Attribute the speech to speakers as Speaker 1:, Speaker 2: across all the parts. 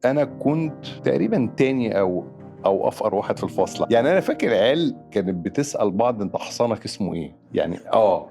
Speaker 1: انا كنت تقريبا تاني او افقر واحد في الفصل. يعني انا فاكر العيال كانت بتسال بعض انت حصانك اسمه ايه، يعني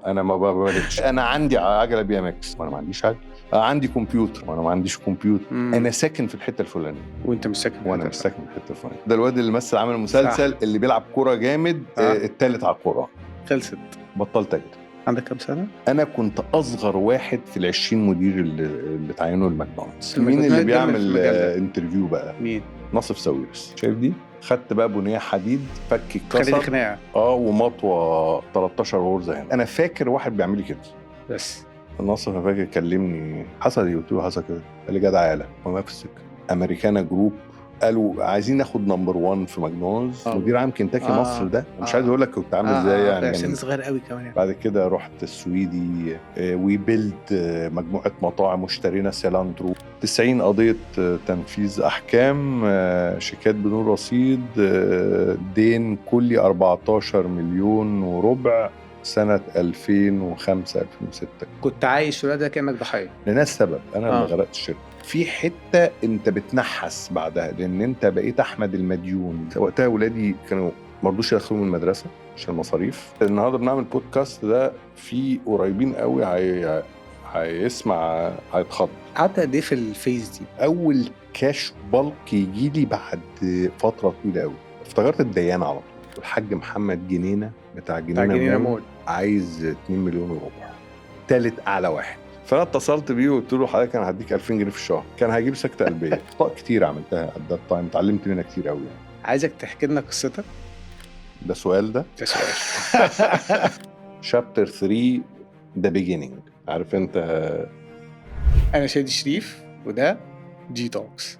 Speaker 1: انا ما ببالغش، انا عندي عجله بي ام اكس وانا ما عنديش عجله، عندي كمبيوتر وانا ما عنديش كمبيوتر، انا ساكن في الحته الفلانيه
Speaker 2: وانت مش ساكن
Speaker 1: وانا مش ساكن في الحته الفلانيه. ده الواد اللي مثل عامل مسلسل
Speaker 2: صح.
Speaker 1: اللي بيلعب كوره جامد، التالت على الكوره.
Speaker 2: خلصت.
Speaker 1: بطلت اجري.
Speaker 2: عندك كام سنه؟
Speaker 1: انا كنت اصغر واحد في ال20 مدير اللي تعينوا الماكدونالدز. مين اللي بيعمل انترفيو بقى؟
Speaker 2: مين؟
Speaker 1: ناصف ساويرس. شايف دي؟ خدت بقى بنيه حديد، فك
Speaker 2: خليتي
Speaker 1: اتكسر،
Speaker 2: خناقه.
Speaker 1: ومطوه 13 غرزه هنا. انا فاكر واحد بيعمل لي كده
Speaker 2: بس
Speaker 1: ناصف. انا فاكر كلمني، حصل ايه؟ قلت له حصل كده. قال لي جدع يالا، وما في السكه امريكانا جروب قالوا عايزين ناخد نمبر 1 في ماكدونالدز. مدير عام كنتاكي مصر ده مش عايز اقول لك كنت عامل ازاي يعني.
Speaker 2: عشان صغير قوي كمان يعني.
Speaker 1: بعد كده رحت السويدي، وي بيلد مجموعه مطاعم واشترينا سيلاندرو. 90 قضيه تنفيذ احكام، شيكات بدون رصيد، دين كلي 14 مليون وربع سنة 2005 2006.
Speaker 2: كنت عايش في الوقت ده كأنك ضحية
Speaker 1: لناس سبب أنا اللي غرقت الشركة. في حتة أنت بتنحس بعدها لأن أنت بقيت أحمد المديون. وقتها ولادي كانوا مرضوش يدخلوا من المدرسة عشان المصاريف. النهارده بنعمل بودكاست ده في قريبين قوي هيسمع هيتخض.
Speaker 2: قعدت قد ايه في الفيز دي؟
Speaker 1: أول كاش بالك يجي لي بعد فترة طويلة قوي. افتكرت الديان على طول. الحاج محمد جنينة بتاع جنينة مول عايز 2 مليون وربع، تالت أعلى واحد. فأنا اتصلت بيه وقلت له حضرتك أنا هديك 2000 جنيه في الشهر. كان هيجيب سكتة قلبية. أخطاء كتير عملتها at that time، اتعلمت منها كتير قوي يعني.
Speaker 2: عايزك تحكي لنا قصتك.
Speaker 1: ده سؤال ده شابتر 3 the beginning. عارف أنت.
Speaker 2: أنا شادي شريف وده جي توكس.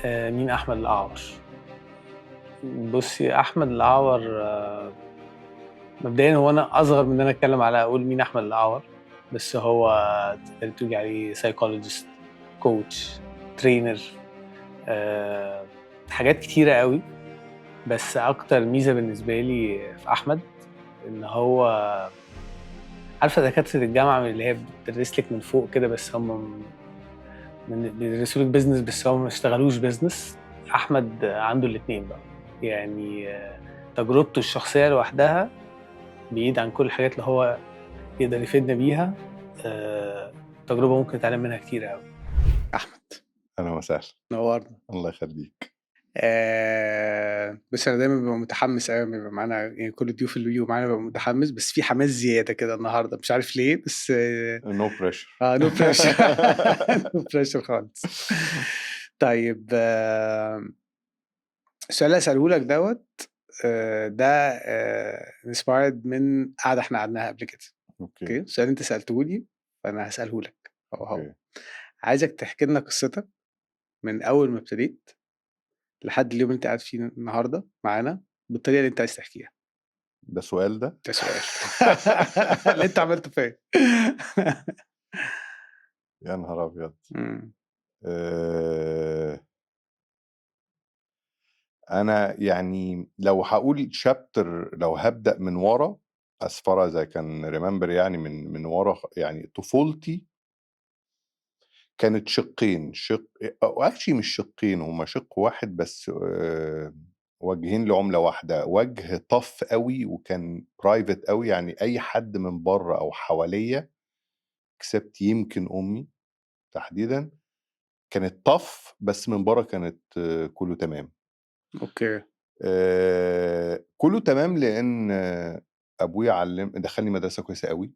Speaker 3: مين أحمد الأعور؟ بصي، أحمد الأعور مبدئيا هو أنا أصغر من أن أنا أتكلم على أقول مين أحمد الأعور، بس هو تقولي عليه سايكولوجيست، كوتش، ترينر، حاجات كتيرة قوي. بس أكتر ميزة بالنسبة لي في أحمد إن هو عارفة دكاترة الجامعة اللي هي بتدرس لك من فوق كده، بس هم بيدرسوا لك بيزنس بس هم ما اشتغلوش بيزنس. احمد عنده الاثنين بقى، يعني تجربته الشخصيه لوحدها بعيد عن كل الحاجات اللي هو يقدر يفيدنا بيها. تجربه ممكن نتعلم منها كتير قوي.
Speaker 2: احمد
Speaker 1: أهلا وسهلا،
Speaker 2: نورنا.
Speaker 1: الله يخليك.
Speaker 2: بس انا دايما ببقى متحمس قوي بيبقى معانا، يعني كل الضيوف اللي بيجوا معانا ببقى متحمس، بس في حماس زياده كده النهارده مش عارف ليه، بس
Speaker 1: نو بريشر.
Speaker 2: نو بريشر. نو بريشر خالص. طيب، السؤال اللي اساله لك دوت ده انسبايرد من قعده احنا قعدناها قبل كده. اوكي، السؤال انت سالته لي فانا هساله لك. هو عايزك تحكي لنا قصتك من اول ما ابتديت لحد اليوم اللي انت قاعد فيه النهارده معانا بالطريقه اللي انت عايز تحكيها.
Speaker 1: ده سؤال ده
Speaker 2: سؤال اللي انت عملته فين؟
Speaker 1: يا نهار أبيض. أنا يعني لو هقول شابتر، لو هبدأ من ورا أسفرة زي كان ريمبر، يعني من ورا، يعني طفولتي كانت شقين. اكشلي مش شقين، هما شق واحد بس، وجهين لعملة واحدة. وجه طف قوي وكان برايفت قوي، يعني أي حد من بره أو حواليا اكسبت يمكن أمي تحديدا كانت طف، بس من بره كانت كله تمام.
Speaker 2: اوكي.
Speaker 1: كله تمام لأن أبويا دخلني مدرسة كويسة قوي.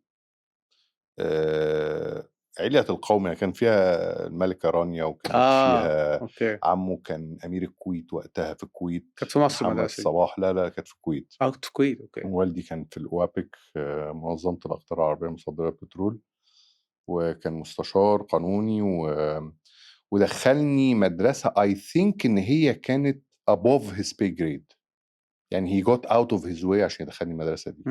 Speaker 1: علية القوم، يعني كان فيها الملكة رانيا، وكانت فيها
Speaker 2: اوكي.
Speaker 1: عمه كان أمير الكويت وقتها في الكويت.
Speaker 2: كانت في مصر
Speaker 1: محمد
Speaker 2: مدرسة؟
Speaker 1: صباح. لا كانت في الكويت.
Speaker 2: في الكويت. اوكي.
Speaker 1: والدي كان في الأوابك، منظمة الأقطار العربية المصدرة للبترول، وكان مستشار قانوني ودخلني مدرسة I think إن هي كانت above his pay grade، يعني he got out of his way عشان يدخلني المدرسة دي.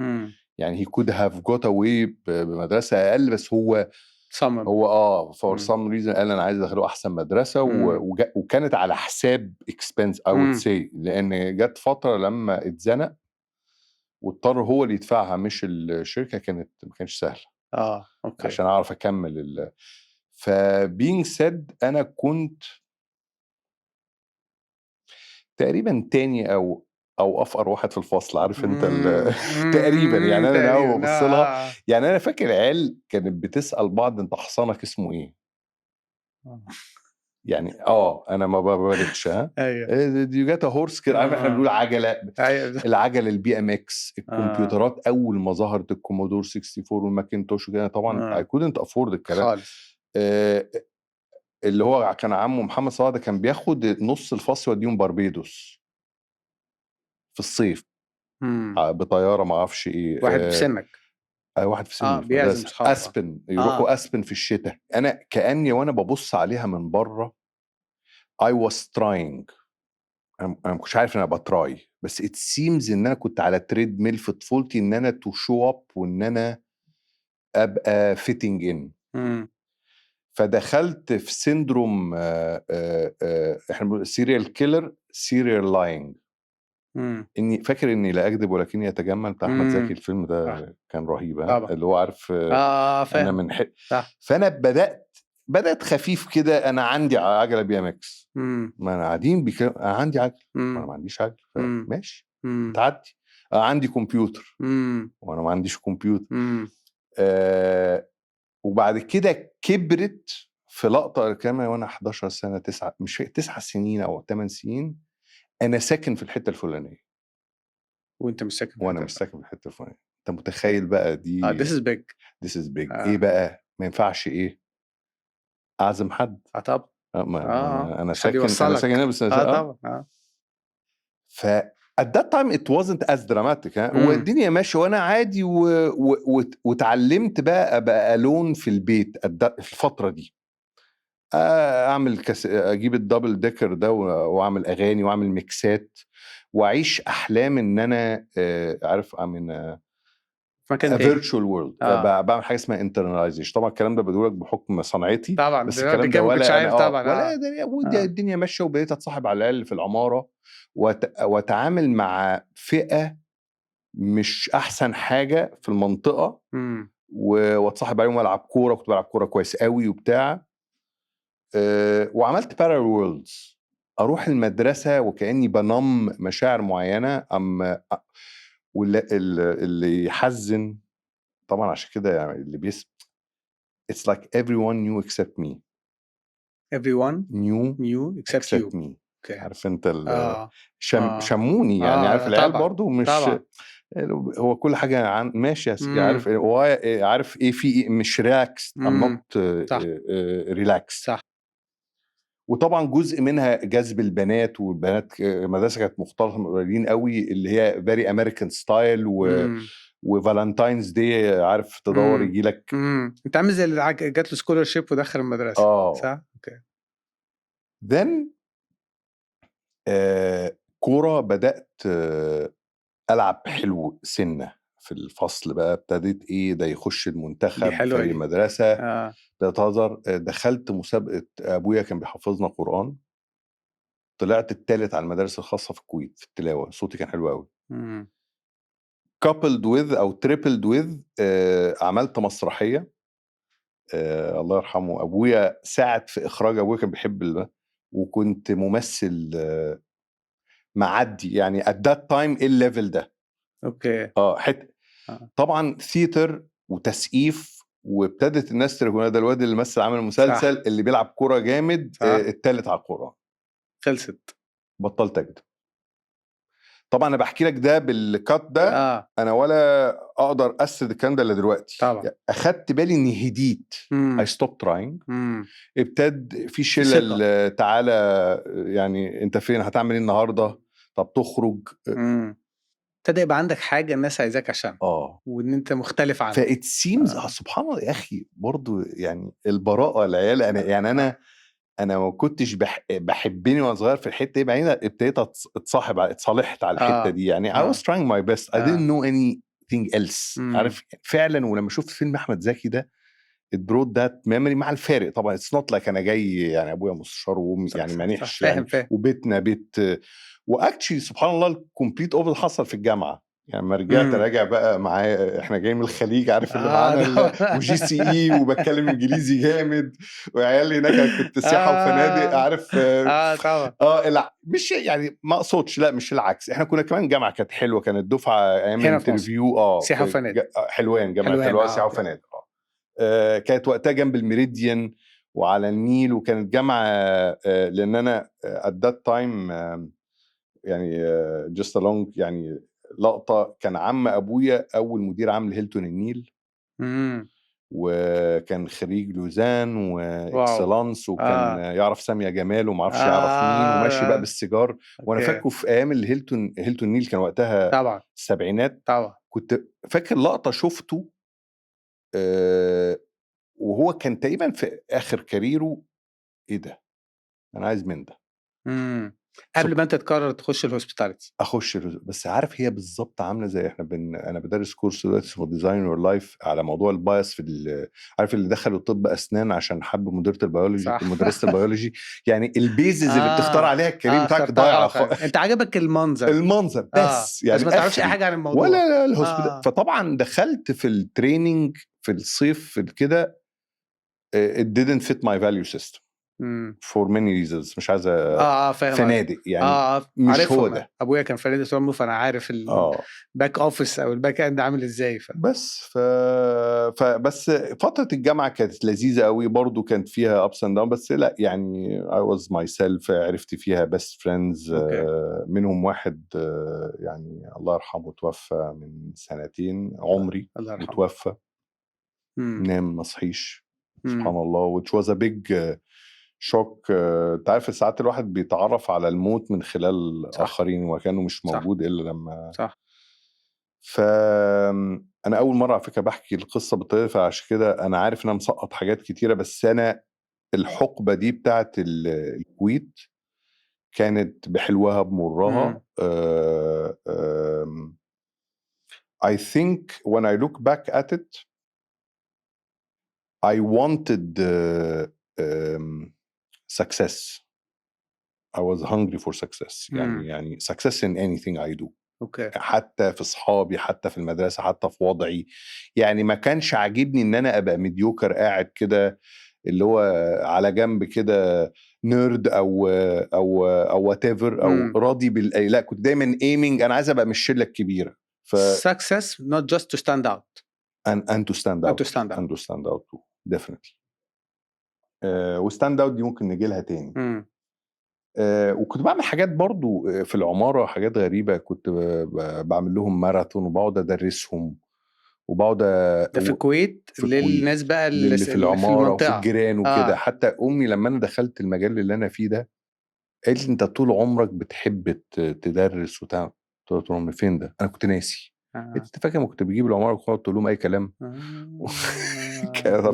Speaker 1: يعني he could have got away بمدرسة أقل، بس هو
Speaker 2: صمم.
Speaker 1: هو for
Speaker 2: مم.
Speaker 1: some reason قال انا عايز ادخله احسن مدرسه
Speaker 2: مم.
Speaker 1: وكانت على حساب expense I would
Speaker 2: مم.
Speaker 1: say، لان جت فتره لما اتزنق واضطر هو اللي يدفعها مش الشركه، ما كانش سهله
Speaker 2: اوكي.
Speaker 1: عشان اعرف اكمل فبينج سيد انا كنت تقريبا تاني او افقر واحد في الفصل، عارف انت تقريبا يعني انا لو ببص لها يعني انا فاكر العيال كانت بتسال بعض انت حصانك اسمه ايه يعني انا ما ببالغش
Speaker 2: ايوه
Speaker 1: دي جاتا هورس كده، عارف احنا بنقول عجله العجله البي ام اكس، الكمبيوترات اول ما ظهرت الكومودور 64 والماكنتوش وكده طبعا اي كودنت افورد الكلام
Speaker 2: خالص.
Speaker 1: اللي هو كان عمه محمد صلاح ده كان بياخد نص الفصل يوديهم باربيدوس في الصيف بطياره ما اعرفش ايه.
Speaker 2: واحد في سنك؟
Speaker 1: واحد في سني
Speaker 2: بيعزم اصحابه.
Speaker 1: اسبن يروحوا اسبن في الشتاء. انا كاني وانا ببص عليها من بره I was trying، انا ما كنتش عارف ان انا بتراي، بس it seems ان انا كنت على تريد ميل في طفولتي ان انا تو شو اب وان انا ابقى فيتنج ان. فدخلت في سيندروم احنا بنقول سيريال كيلر سيريال لاينج. اني فاكر اني لا اكذب ولكني اتجمل بتاع احمد زكي، الفيلم ده كان رهيب اللي هو عارف انا من فانا بدات خفيف كده، انا عندي عجله بي ام اكس، ما انا قاعدين انا عندي عجله وانا ما عنديش عجله، ماشي تعدي. عندي كمبيوتر وانا ما عنديش كمبيوتر. وبعد كده كبرت في لقطه كمان وانا 11 سنه 9 مش 9 سنين او 8 سنين انا ساكن في الحته الفلانيه
Speaker 2: وانت مش ساكن
Speaker 1: وانا مش ساكن في الحته الفلانيه. انت متخيل بقى دي
Speaker 2: this is big
Speaker 1: ايه بقى؟ ما ينفعش ايه اعزم حد
Speaker 2: طبعا
Speaker 1: انا ساكن هنا بس
Speaker 2: طبعا
Speaker 1: ف at that time it wasn't as dramatic والدنيا ماشيه وانا عادي وتعلمت بقى ابقى الون في البيت في الفتره دي. اعمل اجيب الدبل ديكر ده واعمل اغاني واعمل ميكسات واعيش احلام ان انا عارف امن فيرتشوال وورلد. بعمل حاجه اسمها انترناليزيشن. طبعا الكلام ده بدولك بحكم صنعتي
Speaker 2: طبعا،
Speaker 1: بس الكلام ده ولا انا
Speaker 2: طبعا
Speaker 1: ولا الدنيا ماشيه وبقيت اتصاحب على الاقل في العماره واتعامل مع فئه مش احسن حاجه في المنطقه واتصاحب عليهم والعب كوره. كنت بلعب كوره كويس قوي وبتاع. وعملت بارال وورلدز، اروح المدرسه وكاني بنم مشاعر معينه واللي يحزن طبعا عشان كده يعني اللي it's like everyone knew except me.
Speaker 2: everyone
Speaker 1: knew
Speaker 2: except you.
Speaker 1: me.
Speaker 2: okay.
Speaker 1: عارف انت شموني يعني عارف العيال برضو مش هو كل حاجه ماشي يا سيدي، عارف عارف ايه في إيه مش ريلاكس I'm not relaxed.
Speaker 2: صح.
Speaker 1: وطبعا جزء منها جذب البنات، والبنات المدرسه كانت مختلطه قليلين قوي اللي هي فيري امريكان ستايل وفالنتاينز دي عارف تدور يجي لك
Speaker 2: انت عامل زي اللي جات له سكولرشيب ودخل المدرسه. صح. اوكي.
Speaker 1: then كوره بدات العب حلو سنه في الفصل بقى. ابتديت ده يخش المنتخب في المدرسه. بتهزر. دخلت مسابقه، ابويا كان بيحفظنا قران، طلعت الثالث على المدارس الخاصه في الكويت في التلاوه. صوتي كان حلو قوي. coupled with او tripled with عملت مسرحيه. الله يرحمه ابويا ساعد في اخراج. ابويا كان بيحب وكنت ممثل معدي يعني at that time الليفل ده.
Speaker 2: اوكي.
Speaker 1: طبعا ثيتر وتسقيف، وابتدت الناس تقول ده الواد اللي مثل عمل مسلسل صح. اللي بيلعب كوره جامد الثالث على القرآن.
Speaker 2: خلصت.
Speaker 1: بطلت اكذب. طبعا انا بحكي لك ده بالكات ده انا ولا اقدر اسد الكلام ده دلوقتي.
Speaker 2: طبعا
Speaker 1: اخدت بالي اني هديت. I stopped trying. ابتدى في شله تعالى يعني انت فين هتعمل ايه النهارده؟ طب تخرج.
Speaker 2: ابتدى يبقى عندك حاجه الناس عايزاك عشان وان انت مختلف عنها.
Speaker 1: فإت سيمز سبحان الله يا اخي برضو يعني البراءه العيال. انا يعني انا ما كنتش بحبني وانا صغير في الحته دي، بعدين ابتديت اتصالحت على الحته دي يعني. I was trying my best. I didn't know anything else. عارف فعلا. ولما شفت فيلم احمد زكي ده it brought that memory مع الفارق طبعا. it's not like أنا جاي يعني أبويا مستشار وأمي يعني مانيحش يعني
Speaker 2: فاهم.
Speaker 1: وبيتنا بيت. واكشلي سبحان الله الكومبليت اوفر حصل في الجامعه يعني. ما رجعت راجع بقى معايا، احنا جايين من الخليج عارف اللي معانا وجي سي اي وبتكلم انجليزي جامد وعيالي هناك كنت سياحه وفنادق عارف.
Speaker 2: طبعا
Speaker 1: لا مش يعني ما اقصدش، لا مش العكس، احنا كنا كمان جامعه كانت حلوه، كانت دفعه ايام الانترفيو
Speaker 2: سياحه وفنادق
Speaker 1: حلوان، جامعه حلوان سياحه وفنادق. كانت وقتها جنب الميريديان وعلى النيل، وكانت جامعه لان انا at that time يعني just along يعني لقطة، كان عم أبويا أول مدير عام لهيلتون النيل، وكان خريج لوزان وإكسلانس، وكان يعرف سامية جمال ومعرفش يعرف مين، وماشي بقى بالسيجار. وأنا فاكره في أيام هيلتون النيل كان وقتها
Speaker 2: طبعا
Speaker 1: السبعينات
Speaker 2: طبعا.
Speaker 1: كنت فاكر لقطة شفته وهو كان تقريبا في آخر كاريره. إيه ده؟ أنا عايز من ده.
Speaker 2: قبل ما انت تقرر تخش الهوسبيتاليتي
Speaker 1: اخش بس عارف هي بالظبط عامله زي احنا انا بدرس كورس دلوقتي اسمه ديزاين يور لايف على موضوع البايس في عارف اللي دخلوا طب اسنان عشان حب مديره البيولوجي مدرسه البيولوجي يعني البيزز اللي بتختار عليها الكارير بتاعك ضايعه.
Speaker 2: انت عجبك المنظر
Speaker 1: بس يعني
Speaker 2: بس ما تعرفش اي حاجه عن الموضوع
Speaker 1: ولا الهوسبيتال. فطبعا دخلت في التريننج في الصيف كده it didn't fit my value system for many reasons. مش عايز فنادق يعني مش هو ده.
Speaker 2: ابويا كان فنادق سوامبو، فانا عارف الباك اوفيس او الباك اند عامل ازاي.
Speaker 1: بس بس فتره الجامعه كانت لذيذه قوي برضو، كانت فيها ups and downs، بس لا يعني I was myself. عرفت فيها best friends منهم واحد يعني الله يرحمه توفى من سنتين، عمري متوفى، نام ما صحيش سبحان الله. which was a big شوك. انت عارف ساعات الواحد بيتعرف على الموت من خلال اخرين وكانه مش موجود الا لما فانا اول مره على فكره بحكي القصه بالطريقه، فعشان كده انا عارف ان انا مسقط حاجات كتيره. بس انا الحقبه دي بتاعت الكويت كانت بحلوها بمرها. I think when I look back at it I wanted success. I was hungry for success. يعني success in anything I do. حتى في صحابي، حتى في المدرسة، حتى في وضعي. يعني ما كانش عاجبني ان انا ابقى ميديوكر قاعد كده اللي هو على جنب كده نيرد او whatever او راضي لا، كنت دايما aiming انا عايز ابقى من الشلة الكبيرة.
Speaker 2: success not just to stand out
Speaker 1: and to stand out and to stand out too definitely. وstand out دي ممكن نجي لها تاني. وكنت بعمل حاجات برضو في العمارة، حاجات غريبة. كنت بعمل لهم ماراثون وبقعد أدرسهم وبقعد
Speaker 2: ده في الكويت للناس بقى
Speaker 1: اللي في العمارة وفي الجيران وكده. حتى أمي لما أنا دخلت المجال اللي أنا فيه ده قالت لي أنت طول عمرك بتحب تدرس وتعمل. قلت لهم فين ده؟ أنا كنت ناسي. انت فاكر ما كنت بجيب العمارة وكنت تقول لهم اي كلام؟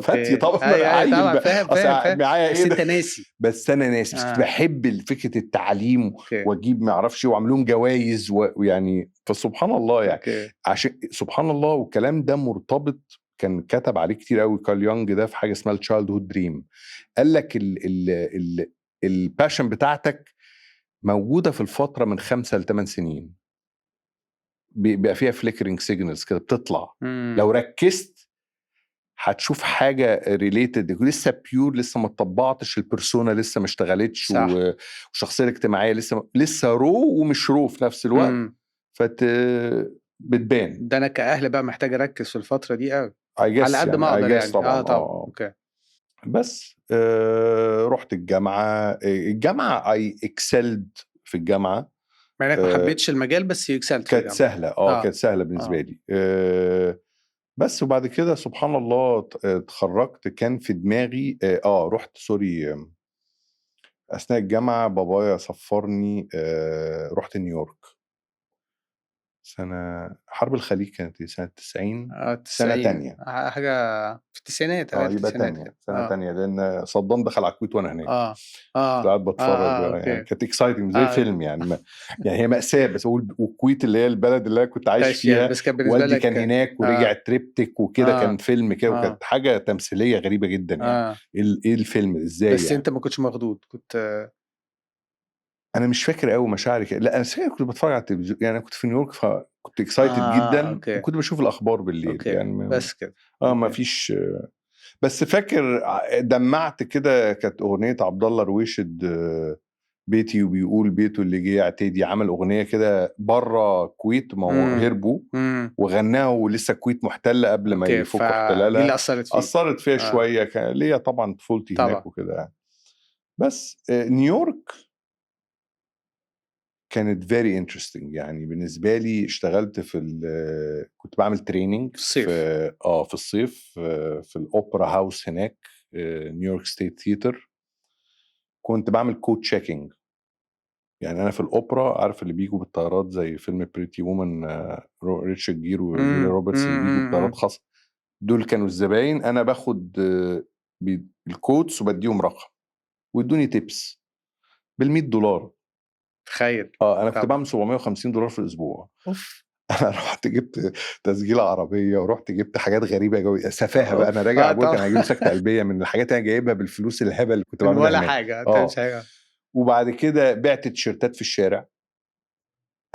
Speaker 1: فتي طبعا
Speaker 2: طبعا فاهم
Speaker 1: معايا ايه
Speaker 2: انت ناسي.
Speaker 1: بس انا ناسي. بس كنت بحب فكره التعليم واجيب ما اعرفش واعمل لهم جوائز ويعني فسبحان الله يعني عشان سبحان الله. والكلام ده مرتبط، كان كتب عليه كتير قوي كارل يونغ ده في حاجه اسمها التشايلد هود دريم. قال لك الباشن بتاعتك موجوده في الفتره من 5 ل 8 سنين، بيبقى فيها فليكرينج سيجنالز كده بتطلع. لو ركزت هتشوف حاجه ريليتد لسه بيور، لسه ما اتطبعتش، البرسونا لسه ما اشتغلتش، والشخصيه الاجتماعيه لسه رو ومش رو في نفس الوقت. بتبان.
Speaker 2: ده انا كاهل بقى محتاج اركز في الفتره دي قوي
Speaker 1: على
Speaker 2: قد ما اقدر يعني.
Speaker 1: طبعا.
Speaker 2: طبعا اوكي.
Speaker 1: بس رحت الجامعه اي اكسلد في الجامعه.
Speaker 2: مع انك ما حبيتش المجال بس يكسلت
Speaker 1: كانت سهله. كانت سهله بالنسبه لي. بس وبعد كده سبحان الله اتخرجت. كان في دماغي رحت سوري اثناء الجامعه بابايا سفرني. رحت نيويورك سنة حرب الخليج كانت سنة 90. سنة
Speaker 2: 90
Speaker 1: تانية.
Speaker 2: حاجة في التسعينات، أوائل
Speaker 1: يبقى
Speaker 2: التسعينات
Speaker 1: تانية،
Speaker 2: كده.
Speaker 1: سنة تانية، لأن صدام دخل على الكويت وأنا هناك. كنت قاعد بتفرج يعني
Speaker 2: أوكي.
Speaker 1: كانت اكسايتنج زي فيلم يعني يعني هي مأساة، بس أقول والكويت اللي هي البلد اللي أنا كنت عايش فيها،
Speaker 2: بس كان بالنسبة
Speaker 1: والدي
Speaker 2: لك
Speaker 1: كان هناك ورجع تريبتك وكده، كان فيلم كده وكانت حاجة تمثيلية غريبة جدا يعني. إيه الفيلم إزاي
Speaker 2: بس
Speaker 1: يعني؟
Speaker 2: أنت ما كنتش مخضوض؟ كنت
Speaker 1: انا مش فاكر قوي مشاعري لا انا فاكر كنت بتفرج على التلفزيون يعني. انا كنت في نيويورك فكنت اكسايتد جدا.
Speaker 2: أوكي.
Speaker 1: وكنت بشوف الاخبار بالليل
Speaker 2: أوكي.
Speaker 1: يعني
Speaker 2: بس كده.
Speaker 1: ما فيش. بس فاكر دمعت كده، كانت اغنيه عبد الله رويشد بيتي وبيقول بيته اللي جه يعتدي، عمل اغنيه كده بره الكويت، ما هو هربوا وغناها ولسه الكويت محتله قبل ما يفك احتلالها.
Speaker 2: دي اللي اثرت
Speaker 1: فيها شويه، كان ليا طبعا طفولتي هناك وكده يعني. بس نيويورك كانت very interesting يعني بالنسبة لي. اشتغلت كنت بعمل تريننج في الصيف في الأوبرا هاوس هناك، نيويورك ستيت ثياتر. كنت بعمل كود تشيكينج يعني. أنا في الأوبرا، عارف اللي بيجوا بالطيارات زي فيلم بريتي وومن، ريتشارد جير وجوليا روبرتس اللي بيجوا بطيارات خاصة، دول كانوا الزباين. أنا باخد الكودز وبديهم رقم ويدوني تيبس $100.
Speaker 2: تخيل.
Speaker 1: انا كنت بعمل $750 في الاسبوع. انا رحت جبت تسجيل عربيه، ورحت جبت حاجات غريبه قوي، سفاهه بقى. انا راجع ابويا كان هيجيب لي سكته قلبيه من الحاجات اللي انا جايبها بالفلوس الهبل اللي كنت بعملها
Speaker 2: ولا
Speaker 1: هناك.
Speaker 2: حاجه
Speaker 1: وبعد كده بعت تيشيرتات في الشارع.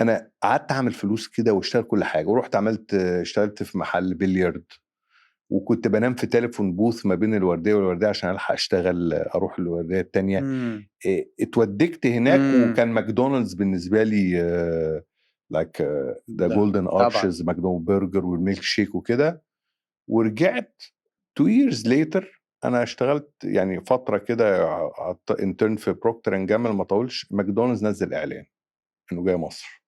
Speaker 1: انا قعدت اعمل فلوس كده واشتغل كل حاجه، ورحت اشتغلت في محل بليارد، وكنت بنام في تليفون بوث ما بين الورديه والورديه عشان الحق اشتغل اروح الورديه التانية. اتودكت هناك. وكان ماكدونالدز بالنسبه لي لايك ذا جولدن ارشز، ماكدونالدز برجر والميلك شيك وكده. ورجعت 2 years later. انا اشتغلت يعني فتره كده انترن في بروكتر اند جامبل، ما طولش. ماكدونالدز نزل اعلان انه جاي مصر.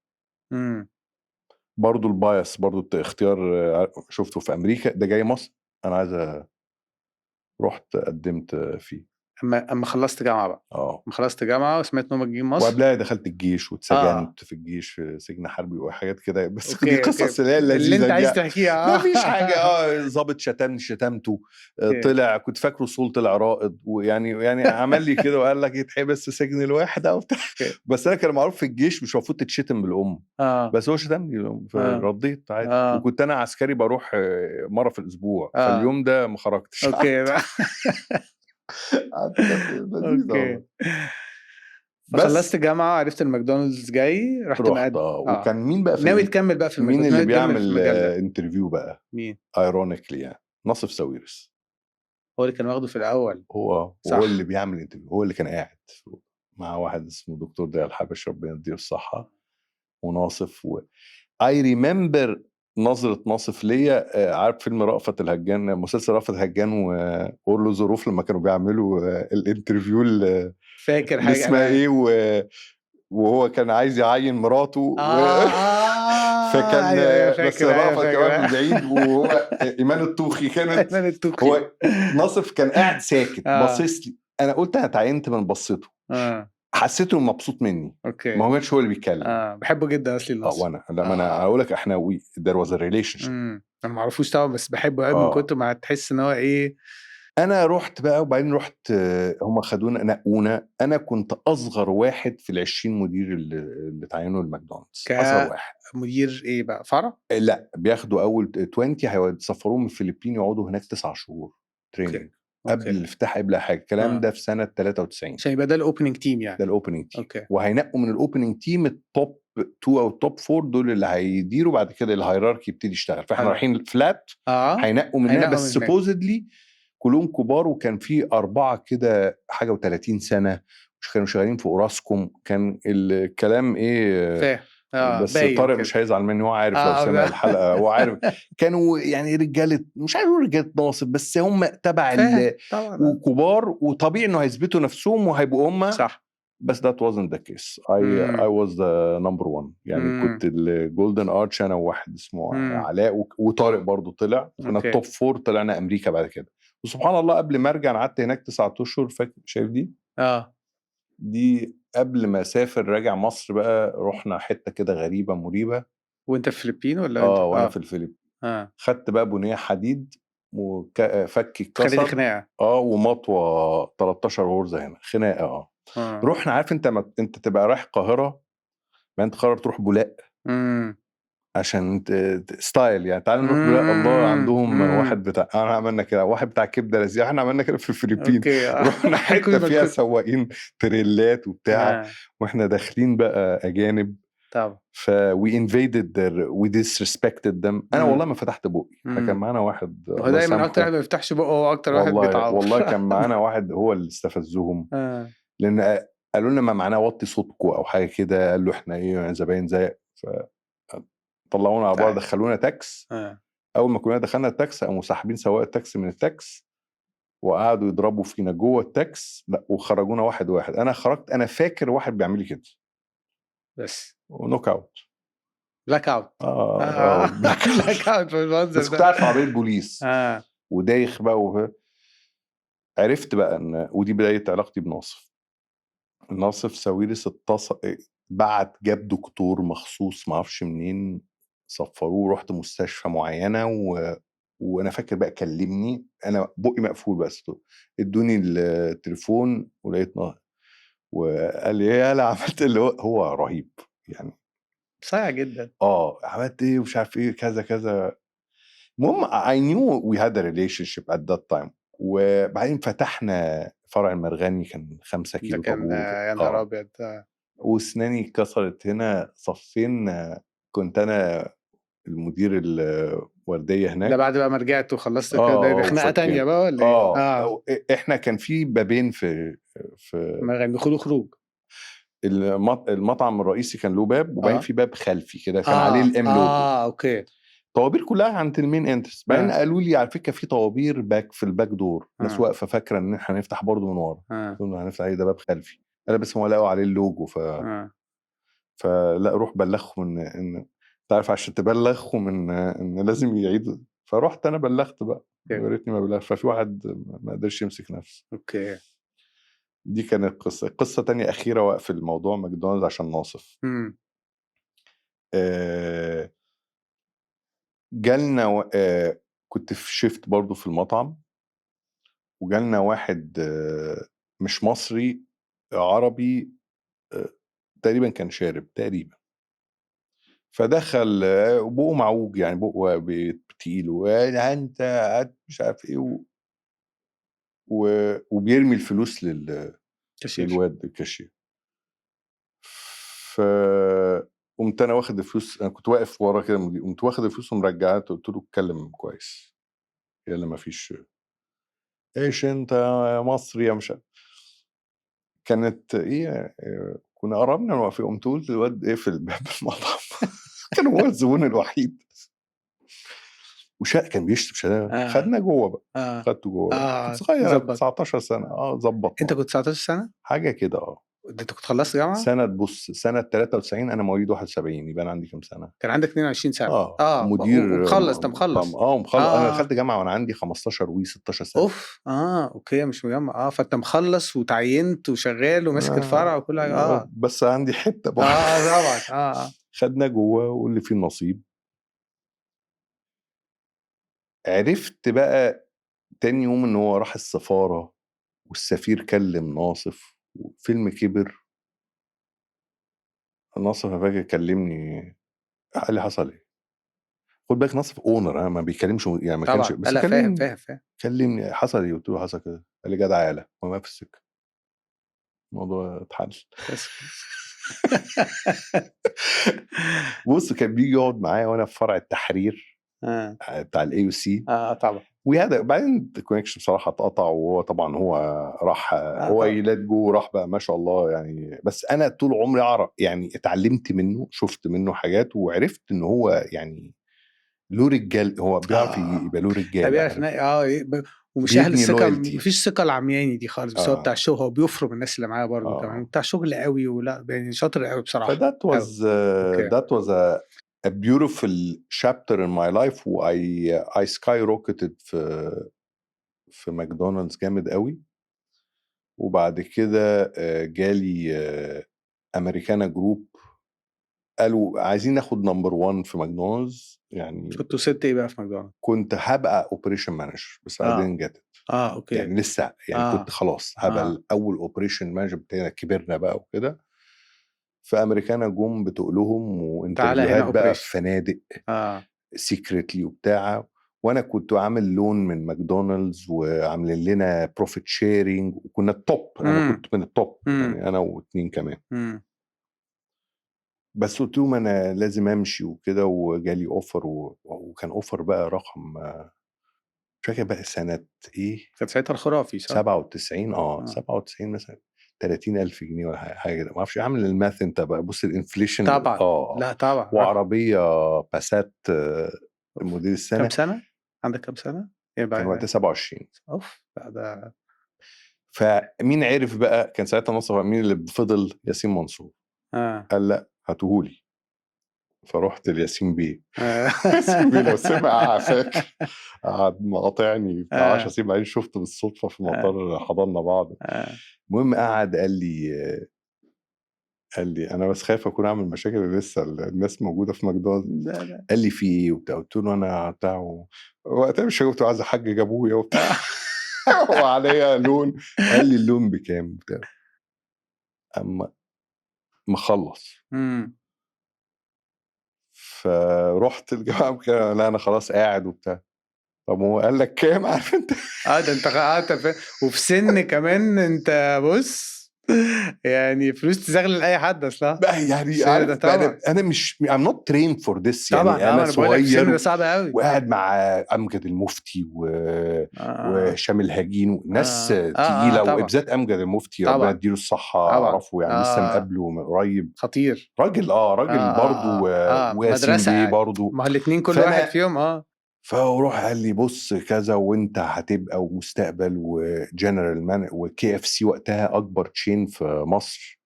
Speaker 1: برضو البايس، برضو اختيار شفته في امريكا، ده جاي مصر، انا عايز رحت قدمت فيه.
Speaker 2: اما خلصت جامعه بقى. اما خلصت جامعه وسمعت ان هم جايين مصر،
Speaker 1: وقبلها دخلت الجيش واتسجنت في الجيش في سجن حربي وحاجات كده. بس دي قصص اللي هي اللذيذه
Speaker 2: اللي انت عايز تحكيها.
Speaker 1: ما فيش حاجه. ظابط شتمته، طلع كنت فاكره صول، طلع رائد، ويعني عمل لي كده وقال لك يتحبس في سجن الواحد او بتاع. بس انا كان معروف في الجيش مش المفروض تتشتم بالام. بس هو شتمني فرديت عادي. وكنت انا عسكري بروح مره في الاسبوع. فاليوم ده ما خرجتش.
Speaker 2: اوكي. فخلصت جامعه، عرفت الماكدونالدز جاي، رحت
Speaker 1: وكان مين بقى
Speaker 2: ناوي تكمل بقى في
Speaker 1: مين اللي بيعمل انترفيو بقى؟
Speaker 2: مين؟
Speaker 1: ايرونيكلي يعني ناصف ساويرس.
Speaker 2: هو اللي كان واخده في الاول.
Speaker 1: هو اللي بيعمل انترفيو. هو اللي كان قاعد مع واحد اسمه دكتور ضياء الحبش، ربنا يديه الصحه، وناصف. اي ريمبر نظرة ناصف ليا. عارف فيلم رأفت الهجان، مسلسل رأفت الهجان وأورلو ظروف، لما كانوا بيعملوا الانترفيو
Speaker 2: فاكر حاجة
Speaker 1: اسمها ايه وهو كان عايز يعين مراته. فكان
Speaker 2: أيوة
Speaker 1: بس رأفت كمان من بعيد، وهو إيمان الطوخي كانت هو ناصف كان قاعد ساكت باصص لي. انا قلت انا اتعينت من بصته. حسيته مبسوط مني. ما هو كانش هو اللي بيتكلم.
Speaker 2: بحبه جدا اصلي النص.
Speaker 1: وانا لما انا اقول لك احنا there was a relationship.
Speaker 2: انا ما اعرفوش طبعا، بس بحبه قوي من كتر ما تحس ان هو ايه.
Speaker 1: انا رحت بقى، وبعدين رحت هم خدونا نقونا. انا كنت اصغر واحد في ال20 مدير اللي اتعينوا الماكدونالدز. اصغر واحد.
Speaker 2: مدير ايه بقى، فرع؟
Speaker 1: لا، بياخدوا اول 20 هيسافروهم الفلبين، يقعدوا هناك 9 شهور تريننج قبل الافتتاح، قبل حاجه. الكلام ده في سنه 93
Speaker 2: عشان يبقى ده الاوبننج تيم يعني.
Speaker 1: ده الاوبننج تيم. وهينقوا من الاوبننج تيم التوب 2 او التوب 4 دول اللي هيديروا بعد كده الهيراركي يبتدي يشتغل. فاحنا رايحين فلات. هينقوا مننا بس سبوزدلي كلهم كبار. وكان في 4 كده حاجه و30 سنه مش كانوا شغالين في اوراسكوم. كان الكلام ايه بس طارق كده. مش هيزعل مني، هو عارف لو سمع الحلقه هو عارف. كانوا يعني رجاله، مش عارف رجاله ناصب، بس هم تبع وكبار، وطبيعي انه هيثبتوا نفسهم وهيبقوا هم
Speaker 2: صح.
Speaker 1: بس that wasn't the case. I was the number one يعني. كنت الجولدن ارتش انا وواحد اسمه علاء وطارق برضو طلع. كنا التوب 4 طلعنا امريكا بعد كده. وسبحان الله قبل ما ارجع قعدت هناك 9 اشهر. فاكر شايف دي؟ دي قبل ما اسافر راجع مصر بقى. رحنا حته كده غريبه مريبه
Speaker 2: وانت في الفلبين ولا انت
Speaker 1: وانا في الفلبين خدت بقى بنيه حديد وفك
Speaker 2: خليتي
Speaker 1: اتكسر
Speaker 2: خناقه
Speaker 1: ومطوه 13 غرزه هنا خناقه رحنا عارف انت تبقى رايح القاهره ما انت قرر تروح بولاق عشان ستايل يعني تعال نروح بولاق الله عندهم واحد بتاع انا عملنا كده واحد بتاع كبده لذيذ احنا عملنا كده في الفلبين رحنا حته فيها سواقين تريلات وبتاع واحنا داخلين بقى اجانب
Speaker 2: طبعا
Speaker 1: we invaded we disrespected them انا والله ما فتحت بقي احنا كان معانا واحد
Speaker 2: هو دايما اكتر واحد ما بيفتحش بقه هو اكتر واحد بيتعور
Speaker 1: والله كان معانا واحد هو اللي استفزهم لان قالوا لنا ما معناه وطي صوتكم او حاجه كده قال له احنا ايه زباين زيك طلعونا على بره دخلونا تاكس اول ما كنا دخلنا التاكس قاموا ساحبين سواق التاكسي من التاكس وقعدوا يضربوا فينا جوه التاكس لا وخرجونا واحد انا خرجت انا فاكر واحد بيعمل لي كده
Speaker 2: بس
Speaker 1: ونوك اوت
Speaker 2: بلاك اوت
Speaker 1: بلاك اوت
Speaker 2: بالمنظر
Speaker 1: بس كنت قاعد في عربيه بوليس ودايخ بقى عرفت بقى ان ودي بدايه علاقتي بناصف ساويرس بعت جاب دكتور مخصوص ما اعرفش منين صفروه رحت مستشفى معينه وانا فاكر بقى كلمني انا بقي مقفول بس ادوني التليفون ولقيتنا وقال لي ايه انا عملت اللي هو رهيب يعني
Speaker 2: صايع جدا
Speaker 1: عملت ايه ومش عارف ايه كذا كذا المهم I knew we had a relationship at that time وبعدين فتحنا فرع المرغني كان 5 كيلو
Speaker 2: طابور يا نهار ابيض
Speaker 1: واسناني اتكسرت هنا صفين كنت انا المدير الورديه هناك
Speaker 2: ده بعد بقى ما رجعت وخلصت كده خناقه تانية بقى ولا
Speaker 1: ايه احنا كان في بابين في
Speaker 2: دخول خروج
Speaker 1: المطعم الرئيسي كان له باب وبعدين في باب خلفي كده كان عليه الام لوجو
Speaker 2: اوكي
Speaker 1: طوابير كلها عند المين انترس بعدين قالوا لي على فكره في طوابير باك في الباك دور ناس واقفه فاكره ان احنا هنفتح برضو من ورا قلنا هنفتح ايه ده باب خلفي انا بس هم لقوا عليه اللوجو فلا روح بلغهم ان تعرف عشان تبلغهم ان لازم يعيدوا فرحت انا بلغت بقى يا ريتني ما بلغت ففي واحد ما قدرش يمسك نفسه
Speaker 2: اوكي
Speaker 1: دي كانت قصه تانية اخيره واقف الموضوع ماكدونالدز عشان ناصف جالنا كنت في شيفت برضو في المطعم وجالنا واحد مش مصري عربي تقريبا كان شارب تقريبا فدخل بقه معوج يعني بقه بتقيل وانت مش عارف ايه وبيرمي الفلوس للواد الكاشير قمت انا واخد الفلوس انا كنت واقف ورا كده قمت واخد الفلوس ومرجعها قلت له اتكلم كويس يلا ما فيش ايش انت يا مصري يا مش كانت ايه كنا قربنا نوقف قمت قلت للواد اقفل باب المطعم كان هو الزبون الوحيد كان بيشتم شهاده خدنا جوه بقى خدته جوه كنت صغير 19 سنه ظبط
Speaker 2: انت كنت 19 سنه
Speaker 1: حاجه كده
Speaker 2: ده انت كنت خلصت جامعه
Speaker 1: سنه 93 انا مواليد 71 يبقى انا عندي كام سنه
Speaker 2: كان عندك 22 سنه
Speaker 1: مدير
Speaker 2: مخلص مخلص
Speaker 1: انا دخلت جامعه وانا عندي 15 16 سنه
Speaker 2: اوف اوكي مش مجمع فانت مخلص وتعينت وشغال وماسك الفرع وكل حاجه
Speaker 1: بس عندي حته
Speaker 2: طبعا
Speaker 1: خدنا جوه واللي فيه النصيب عرفت بقى تاني يوم ان هو راح السفاره والسفير كلم ناصف وفيلم كبر ناصف فاكر كلمني قال لي حصل ايه خد بالك ناصف اونر ما بيكلمش يعني ما كانش
Speaker 2: بس لا فاهم
Speaker 1: كلمني حصل ايه قلت له حصل كده قال لي جدع يالا وما في السكه الموضوع اتحل بص كان بيجي يقعد معايا وانا في فرع التحرير بتاع الاي يو سي
Speaker 2: طبعا
Speaker 1: وهذا بعدين الكونكشن بصراحه اتقطع وهو طبعا هو راح هو يلات جو راح بقى ما شاء الله يعني بس انا طول عمري اعرف يعني اتعلمت منه شفت منه حاجات وعرفت ان هو يعني له رجال هو بيعرف يبقى له رجال
Speaker 2: بيعرف ومش اهل الثقه مفيش ثقه العمياني دي خالص بس هو بتاع الشغل هو بيفرم الناس اللي معاه برضه كمان بتاع شغل قوي ولا يعني شاطر قوي بصراحه
Speaker 1: فذات واز a beautiful chapter in my life I skyrocketed في ماكدونالدز جامد قوي وبعد كده جالي امريكانا جروب قالوا عايزين ناخد نمبر 1 في ماكدونالدز. يعني
Speaker 2: كنت وصلت ايه بقى في ماكدونالدز؟
Speaker 1: كنت هبقى اوبريشن مانجر بس I didn't get it.
Speaker 2: اوكي.
Speaker 1: يعني لسه يعني كنت خلاص هبقى الاول اوبريشن مانجر بتاعنا، كبرنا بقى وكده. فامريكانا جم بتقولهم وانترفيوهات بقى في فنادق سيكريتلي وبتاع، وانا كنت عامل لون من ماكدونالدز وعاملين لنا بروفيت شيرنج وكنا التوب. انا كنت من التوب يعني انا واتنين كمان. بس قلت لهم انا لازم امشي وكده، وجالي اوفر وكان اوفر بقى رقم مش فاكر بقى سنه ايه،
Speaker 2: كانت ساعتها الخرافي صح؟
Speaker 1: 97 97 مثلا 30,000 جنيه ولا حاجه كده، ما اعرفش اعمل الماث انت بقى، بص الانفليشن
Speaker 2: طبعا. لا طبعا.
Speaker 1: وعربيه باسات موديل السنه.
Speaker 2: كم سنه عندك؟ كم سنه
Speaker 1: كان وقتها 27.
Speaker 2: اوف ده.
Speaker 1: فمين عرف بقى كان ساعتها نصر، مين اللي فضل؟ ياسين منصور. قال لا هاتوهولي. فرحت لياسين بيه. ياسين بيه لو سمع فاكر قعد مقاطعني بتاع 10 سنين، بعدين شفته بالصدفه في المطار حضرنا بعض. المهم قعد قال لي انا بس خايف اكون اعمل مشاكل لسه الناس موجوده في ماكدونالدز. قال لي في ايه وبتاع، قلت له انا بتاع وقتها مش كنت عايز احجج ابويا وبتاع وعليا لون. قال لي اللون بكام وبتاع، اما مخلص فرحت الجامعه لا انا خلاص قاعد وبتاع. طب هو قال لك كام؟ عارف انت
Speaker 2: ده انت قعدت وفي سن كمان انت بص يعني فلوس تزغلل اي حد اصلا
Speaker 1: يعني عارف انا مش I'm not trained for this.
Speaker 2: طبعا
Speaker 1: يعني انا صغير
Speaker 2: ده صعب قوي
Speaker 1: وقاعد مع امجد المفتي وهشام الهجين وناس تقيله وابزات امجد المفتي ربنا يديله الصحه اعرفه يعني لسه مقابله قريب،
Speaker 2: خطير
Speaker 1: راجل راجل برضه وياسين بيه برضه،
Speaker 2: ما الاثنين كل واحد فيهم
Speaker 1: فروح قال لي بص كذا وانت هتبقى ومستقبل وجنرال مان وكي اف سي وقتها اكبر تشين في مصر.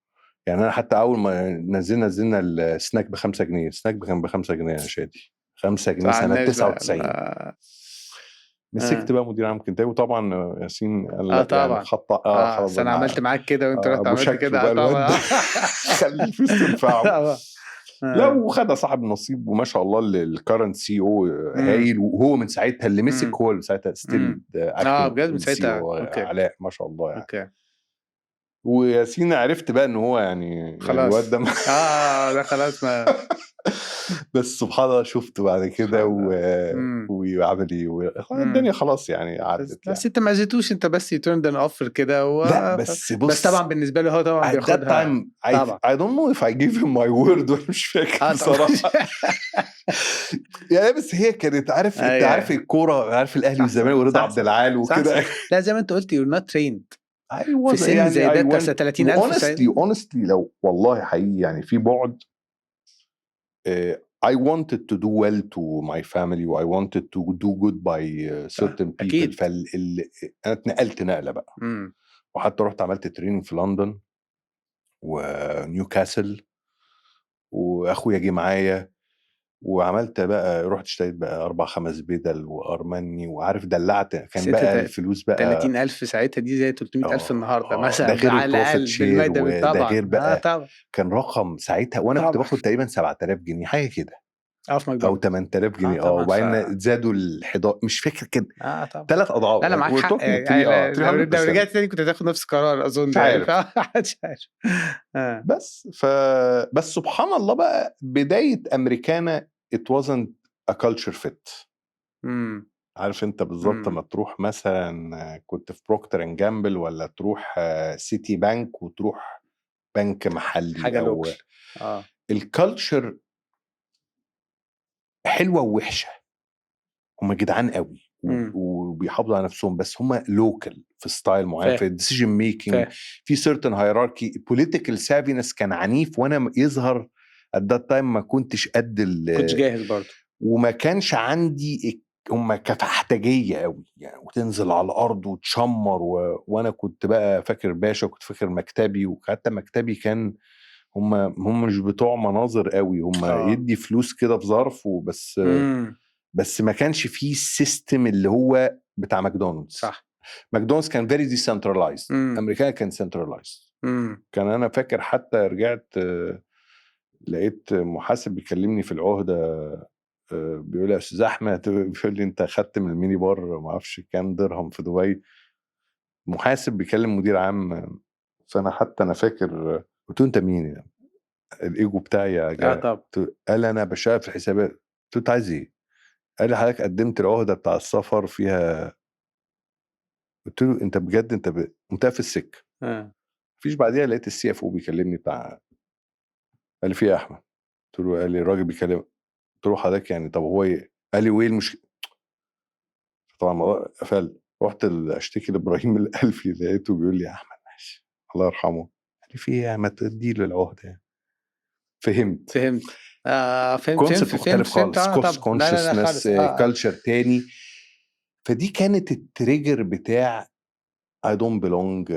Speaker 1: يعني انا حتى اول ما نزلنا السناك ب5 جنيه، السناك ب5 جنيه يا شادي، 5 جنيه سنه 99. مسكت بقى مدير عام كنتاكي، وطبعا ياسين قال لا
Speaker 2: طبعا
Speaker 1: يعني خط
Speaker 2: خلاص انا عملت معاك كده وانت رحت عملت كده
Speaker 1: طبعا خلي الفلوس تنفعه. لا وخدها صاحب النصيب وما شاء الله الكرنت سي او هايل، وهو من ساعتها اللي مسك هو اللي ساعتها ستيل
Speaker 2: بجد من ساعتها
Speaker 1: علاء ما شاء الله يعني. وياسين عرفت بقى ان هو يعني الواد ده
Speaker 2: ده خلاص ما
Speaker 1: بس سبحان الله شفته بعد كده وعمل ايه الدنيا خلاص يعني عدت.
Speaker 2: بس انت ما زيتوش انت بس يترند ان اوفر كده
Speaker 1: لا بس بص،
Speaker 2: بس طبعا بالنسبه له هو طبعا بياخدها
Speaker 1: I don't know if I give him my word ولا مش فاكر بصراحه يعني. بس هي كانت عارف انت عارف الكوره، عارف الاهلي والزمالك ورضا عبد العال وكده.
Speaker 2: لا زي ما انت قلت you're not trained
Speaker 1: في
Speaker 2: سن يعني زي ده 30,000
Speaker 1: honestly لو والله حقيقي يعني في بعد I wanted to do well to my family و I wanted to do good by certain people. أنا اتنقلت نقلة بقى وحتى رحت عملت تريننج في لندن ونيوكاسل، وأخويا جه معايا وعملت بقى رحت اشتريت بقى 4-5 بدل وأرماني وعارف دلعت. كان بقى الفلوس بقى
Speaker 2: 30,000 ساعتها دي زي 300,000 النهارده مثلا.
Speaker 1: ده غير البروفيت شير وده غير بقى
Speaker 2: طبعا.
Speaker 1: كان رقم ساعتها وانا كنت باخد تقريبا 7,000 جنيه حاجه كده او 8,000 جنيه وبعدين زادوا ال11 مش فاكر كده 3 اضعاف.
Speaker 2: انا معاك حق لو رجعت تاني كنت هتاخد نفس القرار اظن.
Speaker 1: مش عارف بس سبحان الله بقى بدايه امريكانا it wasn't a culture fit. عارف انت بالظبط لما تروح مثلا كنت في بروكتر اند جامبل ولا تروح سيتي بانك وتروح بنك محلي
Speaker 2: حاجة
Speaker 1: او الكالتشر حلوه ووحشه. هم جدعان قوي وبيحافظوا على نفسهم بس هم لوكال في ستايل معين في الديسيجن ميكينج، في سيرتن هيراركي. بوليتيكال سافينس كان عنيف وانا يظهر at that time ما كنتش قد
Speaker 2: كنتش جاهز برضه
Speaker 1: وما كانش عندي هم كفحتاجيه قوي يعني وتنزل على الارض وتشمر وانا كنت بقى فاكر باشا وكنت فاكر مكتبي وحتى مكتبي كان هم مش بتوع مناظر قوي. هم يدي فلوس كده في ظرف وبس بس ما كانش فيه السيستم اللي هو بتاع ماكدونالدز.
Speaker 2: صح.
Speaker 1: ماكدونالدز كان فيري ديسنترلايزد، امريكان كان سنترلايزد. كان انا فاكر حتى رجعت لقيت محاسب بيكلمني في العهده، بيقول لي يا استاذ احمد، بيقول لي انت خدت من الميني بار ما اعرفش كام درهم في دبي. محاسب بيكلم مدير عام. فانا حتى انا فاكر قلت له انت مين؟ الايجو بتاعي
Speaker 2: طب
Speaker 1: قال انا بشتغل في حسابات. قلت له انت عايز ايه؟ قال لي حضرتك قدمت العهده بتاع السفر فيها. قلت له انت بجد انت منتهى في السكه. مفيش بعديها لقيت السي اف او بيكلمني بتاع، قال لي في يا احمد. قلت له، قال لي الراجل بيكلم. قلت له حضرتك يعني طب هو ايه؟ قال لي وايه المشكله؟ طبعا الموضوع قفل. رحت اشتكي لابراهيم الالفي، لقيته بيقول لي يا احمد ماشي الله يرحمه، قال لي في ايه ما تدي له العهده يعني. فهمت
Speaker 2: فهمت
Speaker 1: كونسبت مختلف خالص،
Speaker 2: طب
Speaker 1: كوست كونشسنس، كلتشر تاني. فدي كانت التريجر بتاع I don't belong.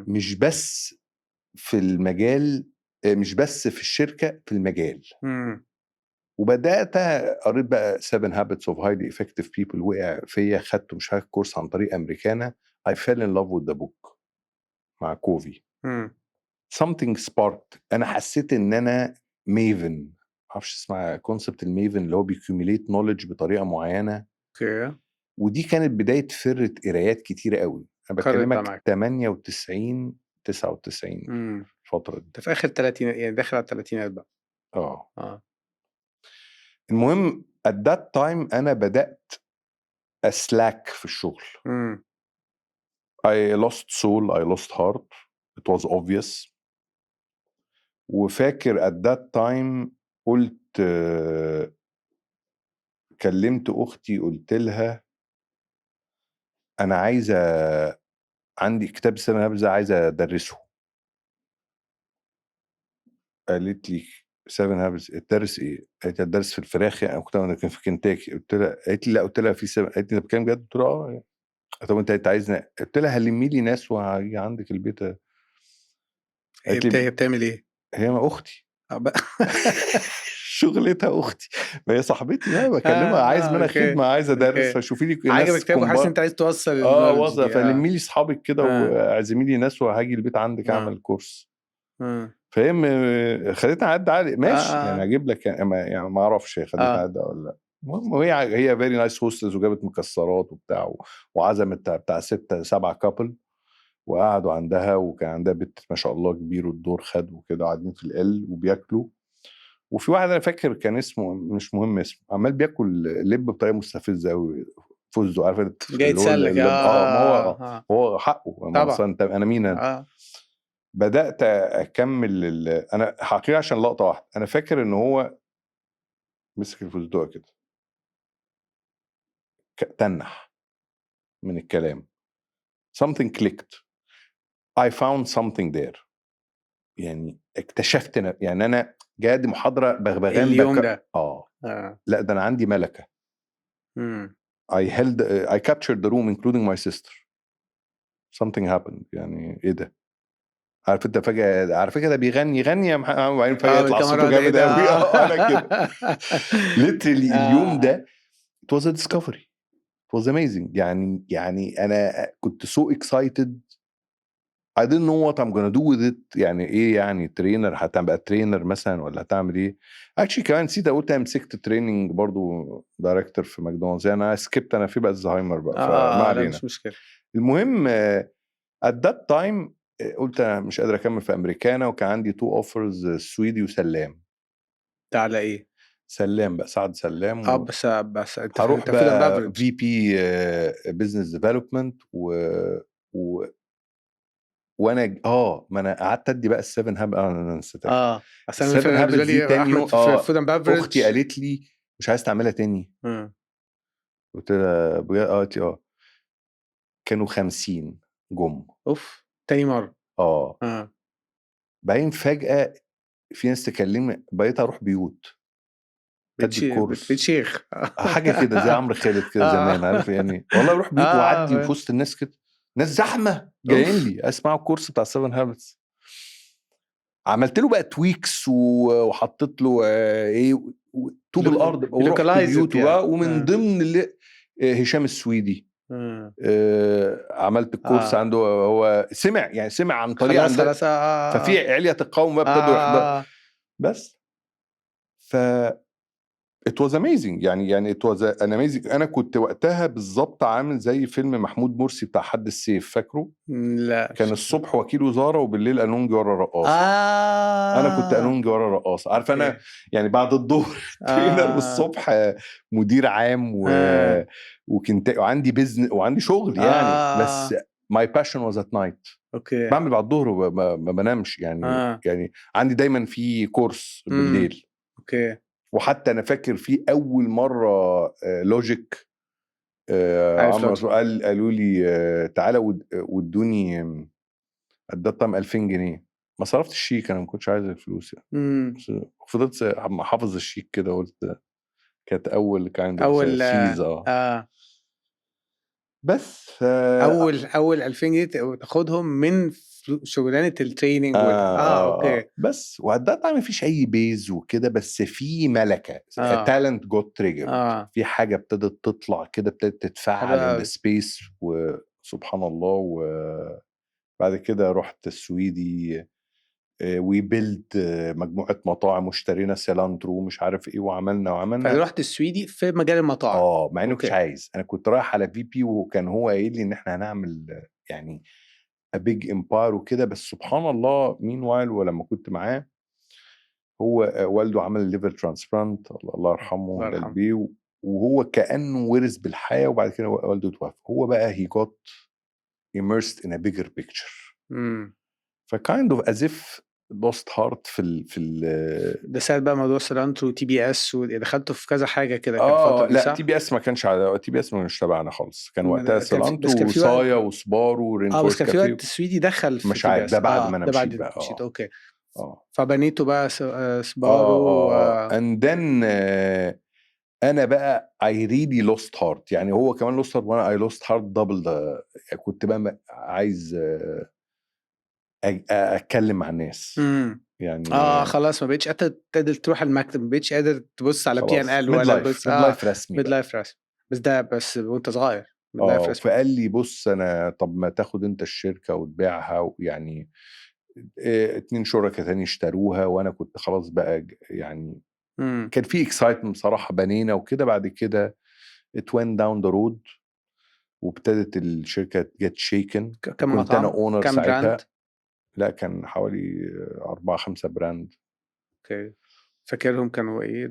Speaker 1: مش بس في المجال، مش بس في الشركه، في المجال. وبدات قريت بقى 7 habits of highly effective people، وقع فيا، خدت مش عارف كورس عن طريق امريكانا. I fell in love with the book مع كوفي. something sparked. انا حسيت ان انا ميفن، معرفش اسمها كونسبت الميفن، اللي هو بيكيوميليت نوليدج بطريقه معينه. ودي كانت بدايه فرة قرايات كتيره قوي. انا بكلمك 98 99 الفتره دي.
Speaker 2: انت في اخر 30 يعني داخل على الثلاثينات بقى.
Speaker 1: المهم at that time انا بدات اسلاك في الشغل. I lost soul, I lost heart. It was obvious. وفاكر at that time قلت، كلمت أختي قلت لها أنا عايزة، عندي كتاب 7 habits عايزة أدرسه. قالت لي 7 habits الدرس إيه؟ قالت لي الدرس في الفراخ يعني. كنت في كنتاكي. قلت لها، قالت لي لا. قلت لها في 7. قالت لي أنت بكام بجد؟ قلت لها طب أنت عايزني؟ قلت لها هلمي لي ناس وهاجي عندك البيت.
Speaker 2: هي بتعمل إيه؟
Speaker 1: هي ما أختي. شغلتها اختي، ما هي صاحبتي بقى بكلمها، عايز منها خدمه، عايز ادرس، فشوفي لي ناس
Speaker 2: عجبك كتاب وحاسس انت عايز توصل
Speaker 1: وصل، فلمي لي اصحابك كده واعزمي لي ناس وهاجي البيت عندك اعمل كورس. فهم خدتنا عد عادي ماشي يعني اجيب لك يعني ما اعرفش هي خدتنا عد ولا لا. المهم هي فيري نايس هوستس، وجابت مكسرات وبتاع، وعزمت بتاع 6 7 كابل، وقعدوا عندها، وكان عندها بنت ما شاء الله كبير، والدور خد وكده، قاعدين في ال وبياكلوا. وفي واحد انا فاكر كان اسمه مش مهم اسمه، عمال بياكل لب بطريقه مستفزه قوي، فوزه عارف
Speaker 2: جاي تسلك.
Speaker 1: ما هو حقه
Speaker 2: طبعا.
Speaker 1: انا مين بدات اكمل انا حقيقه عشان لقطه واحده. انا فاكر ان هو مسك الفوزدوقه كده، تنح من الكلام. something clicked. I found something there. يعني اكتشفت يعني انا جاي محاضره بغبغان
Speaker 2: اليوم ده.
Speaker 1: لا ده انا عندي ملكه. I captured the room including my sister. Something happened. يعني ايه ده؟ عارف انت فجأة، على فكرة ده بيغني يا محمد، وبعدين فجأة يطلع صوته جامد قوي. انا كده literally اليوم ده it was a discovery. It was amazing. يعني انا كنت so excited. I didn't know what I'm gonna do with it. يعني ايه يعني ترينر؟ هتبقى ترينر مثلا ولا هتعمل ايه؟ actually كمان نسيت اقول، انا مسكت تريننج برضو دايركتور في ماكدونالدز. انا سكيبت، انا في بقى الزهايمر بقى، فما علينا.
Speaker 2: مش مشكلة.
Speaker 1: المهم at that time قلت انا مش قادر اكمل في امريكانا، وكان عندي 2 اوفرز، سويدي وسلام.
Speaker 2: على ايه؟
Speaker 1: سلام بقى، سعد سلام.
Speaker 2: بس انت
Speaker 1: هروح بقى في بي بزنس ديفلوبمنت وانا ما انا قعدت ادي بقى ال7 هاب. انا نسيتها.
Speaker 2: اصل انا بالنسبه لي احمد في فود اند بافريج،
Speaker 1: اختي قالت لي مش عايز تعملها تاني. قلت لها بجد؟ قالت لي كانوا 50 جم.
Speaker 2: اوف، تاني مره.
Speaker 1: بعدين فجأة في ناس تكلمني، بقيت اروح بيوت ادي الكورس،
Speaker 2: بيت شيخ
Speaker 1: حاجه كده زي عمرو خالد كده زمان، عارف يعني. والله اروح بيوت واعدي في وسط الناس كده، ناس زحمه جايين لي اسمعوا الكورس بتاع 7 هابتس. عملت له بقى تويكس وحطيت له طوب الارض، ورحت بيوته بقى. ومن ضمن اللي هشام السويدي عملت الكورس عنده. هو سمع عن طريق
Speaker 2: خلاص
Speaker 1: ففي علية القوم بقى ابتدوا يحضروا. بس ف it was amazing يعني it was an amazing. أنا كنت وقتها بالضبط عامل زي فيلم محمود مرسي بتاع حد السيف، فاكره؟
Speaker 2: لأ
Speaker 1: كان الصبح وكيل وزارة وبالليل قانونجي ورا رقاصة. أنا كنت قانونجي ورا رقاصة، عارفة أنا
Speaker 2: أوكي.
Speaker 1: يعني بعد الظهر ترينر والصبح مدير عام وعندي بيزنس وعندي شغل يعني، بس my passion was at night.
Speaker 2: أوكي.
Speaker 1: باعمل بعد الظهر ما بانامش يعني يعني عندي دايمًا في كورس بالليل.
Speaker 2: أوكي.
Speaker 1: وحتى أنا فاكر في أول مرة لوجيك
Speaker 2: عارف
Speaker 1: عمرو
Speaker 2: Logic.
Speaker 1: رسول قالوا لي تعالى وادوني at that time 2000 جنيه. ما صرفتش الشيك، أنا ما كنتش عايز الفلوس يعني. بس فضلت حافظ الشيك كده، قلت كانت أول kind of
Speaker 2: أول
Speaker 1: fees. بس
Speaker 2: أول 2000 جنيه تاخدهم من شغلانة الtraining أوكي.
Speaker 1: بس وat that time ما فيش أي base وكده، بس في ملكة talent got triggered. في حاجة ابتدت تطلع كده، ابتدت تتفعل in the space، وسبحان الله. وبعد كده رحت السويدي وبيلد مجموعة مطاعم واشترينا سيلانترو ومش عارف ايه وعملنا.
Speaker 2: فرحت السويدي في مجال المطاعم.
Speaker 1: مع اني كنتش عايز، انا كنت رايح على VP، وكان هو قايل لي ان احنا هنعمل يعني a big empire وكده. بس سبحان الله meanwhile ولما كنت معاه، هو والده عمل ليفر ترانسبلانت، الله يرحمه على قلبيه، وهو كأنه ورث بالحياة. وبعد كده والده توفى، هو بقى he got immersed in a bigger picture. فkind of as if lost heart في
Speaker 2: ده ساعة بقى موضوع سيلانترو TBS، ودخلته في كذا حاجة كده. كان الفترة دي
Speaker 1: لا
Speaker 2: صح؟
Speaker 1: TBS ما كانش على TBS، ما كانش تبعنا خالص. كان وقتها سيلانترو
Speaker 2: وقت
Speaker 1: وصايا وسبارو ورينفورس
Speaker 2: بس كان في
Speaker 1: كافيه.
Speaker 2: وقت السويدي دخل في
Speaker 1: مش عارف،
Speaker 2: TBS.
Speaker 1: ده بعد ما انا
Speaker 2: ده
Speaker 1: مشيت
Speaker 2: بعد
Speaker 1: بقى.
Speaker 2: مشيت اوكي. فبنيته بقى سبارو
Speaker 1: and then انا بقى I really lost heart. يعني هو كمان lost heart وانا I lost heart double. كنت بقى عايز اتكلم مع الناس. يعني
Speaker 2: خلاص ما بقتش قادر تروح المكتب، ما بقتش قادر تبص على P&L ولا تبص
Speaker 1: ميد لايف رسمي.
Speaker 2: ميد لايف رسمي. بس وانت صغير
Speaker 1: فقال لي بص، انا طب ما تاخد انت الشركة وتبيعها. يعني 2 شركاء تاني اشتروها، وانا كنت خلاص بقى يعني كان في اكسايتمنت بصراحة، بنينا وكده. بعد كده it went down the road، وابتدت الشركة get shaken. كنت أنا اونر ساعتها.
Speaker 2: براند؟
Speaker 1: لا كان حوالي 4-5 براند.
Speaker 2: اوكي. فاكرهم كانوا ايه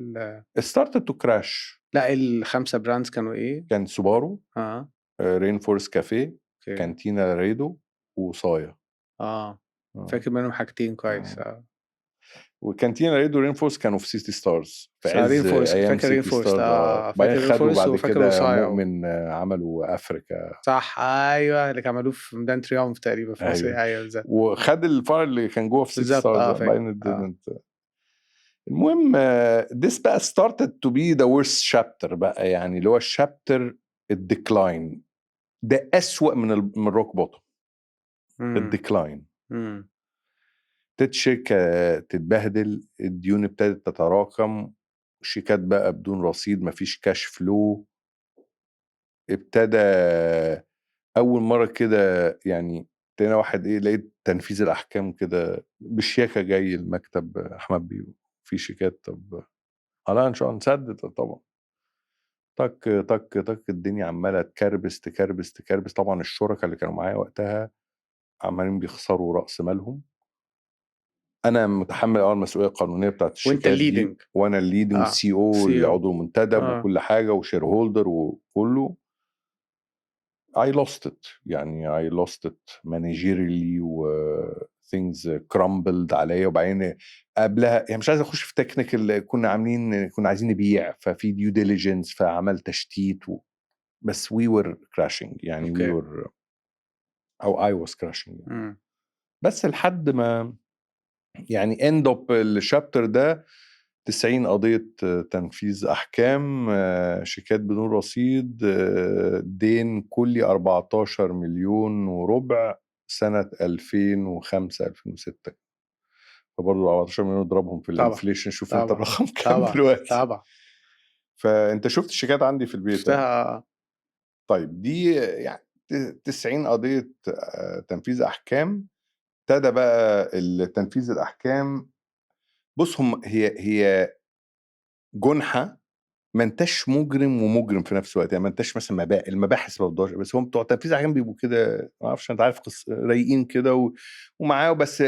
Speaker 1: started to crash.
Speaker 2: لا ال5 براندز كانوا ايه؟
Speaker 1: كان سوبارو، رين فورست كافيه، كانتينا ريدو، وصايا.
Speaker 2: فاكر منهم حاجتين كويس.
Speaker 1: وكانتينا ريدو ورين فورست كانوا في سيتي ستارز في عز ايام
Speaker 2: سيتي ستارز.
Speaker 1: بعدين خدوا بعد كده مؤمن عملوا افريكا.
Speaker 2: صح ايوه، اللي عملوه في ميدان تريومف تقريبا في مصر. ايوه بالظبط.
Speaker 1: وخد الفرع اللي كان جوه في سيتي ستارز. المهم this بقى started to be the worst chapter بقى، يعني اللي هو الشابتر الديكلاين ده أسوأ من الروك بوتوم. الديكلاين ابتدت شركة تتبهدل، الديون ابتدت تتراكم، شيكات بقى بدون رصيد، مفيش كاش فلو. ابتدى أول مرة كده يعني تلاقينا واحد لقيت تنفيذ الأحكام كده بشياكة جاي المكتب، أحمد بيه في شيكات. طب لا إن شاء الله نسدد طبعا. طك طك طك الدنيا عمالة تكربس. طبعا الشركاء اللي كانوا معايا وقتها عمالين بيخسروا رأس مالهم. أنا متحمل أول المسؤولية القانونية بتاعت الشيكات دي، وأنا الليدنج CEO اللي عضو منتدب وكل حاجة وشير هولدر وكله. I lost it يعني I lost it managerially و things crumbled عليا. وبعدين قبلها يعني مش عايز اخش في تكنيكال، كنا عايزين نبيع، ففي ديو ديليجنس، فعمل تشتيت بس we were crashing يعني we were أو I was crashing يعني. بس لحد ما يعني end up الشابتر ده 90 قضية تنفيذ أحكام، شيكات بدون رصيد، دين كلي 14 مليون وربع سنة 2005-2006. فبرضو 14 مليون اضربهم في الانفليشن، شوف انت الرقم كام دلوقتي.
Speaker 2: طبعا.
Speaker 1: فانت شفت الشيكات عندي في البيت.
Speaker 2: شفتها.
Speaker 1: طيب دي يعني 90 قضية تنفيذ أحكام. ابتدى بقى التنفيذ الأحكام. بص هي جنحة ما انتش مجرم ومجرم في نفس الوقت، يعني ما انتش مثلا المباحث ما بتدورش، بس هم بتوع التنفيذ احيانا بيبقوا كده، ما اعرفش، انت عارف رايقين كده ومعاه، بس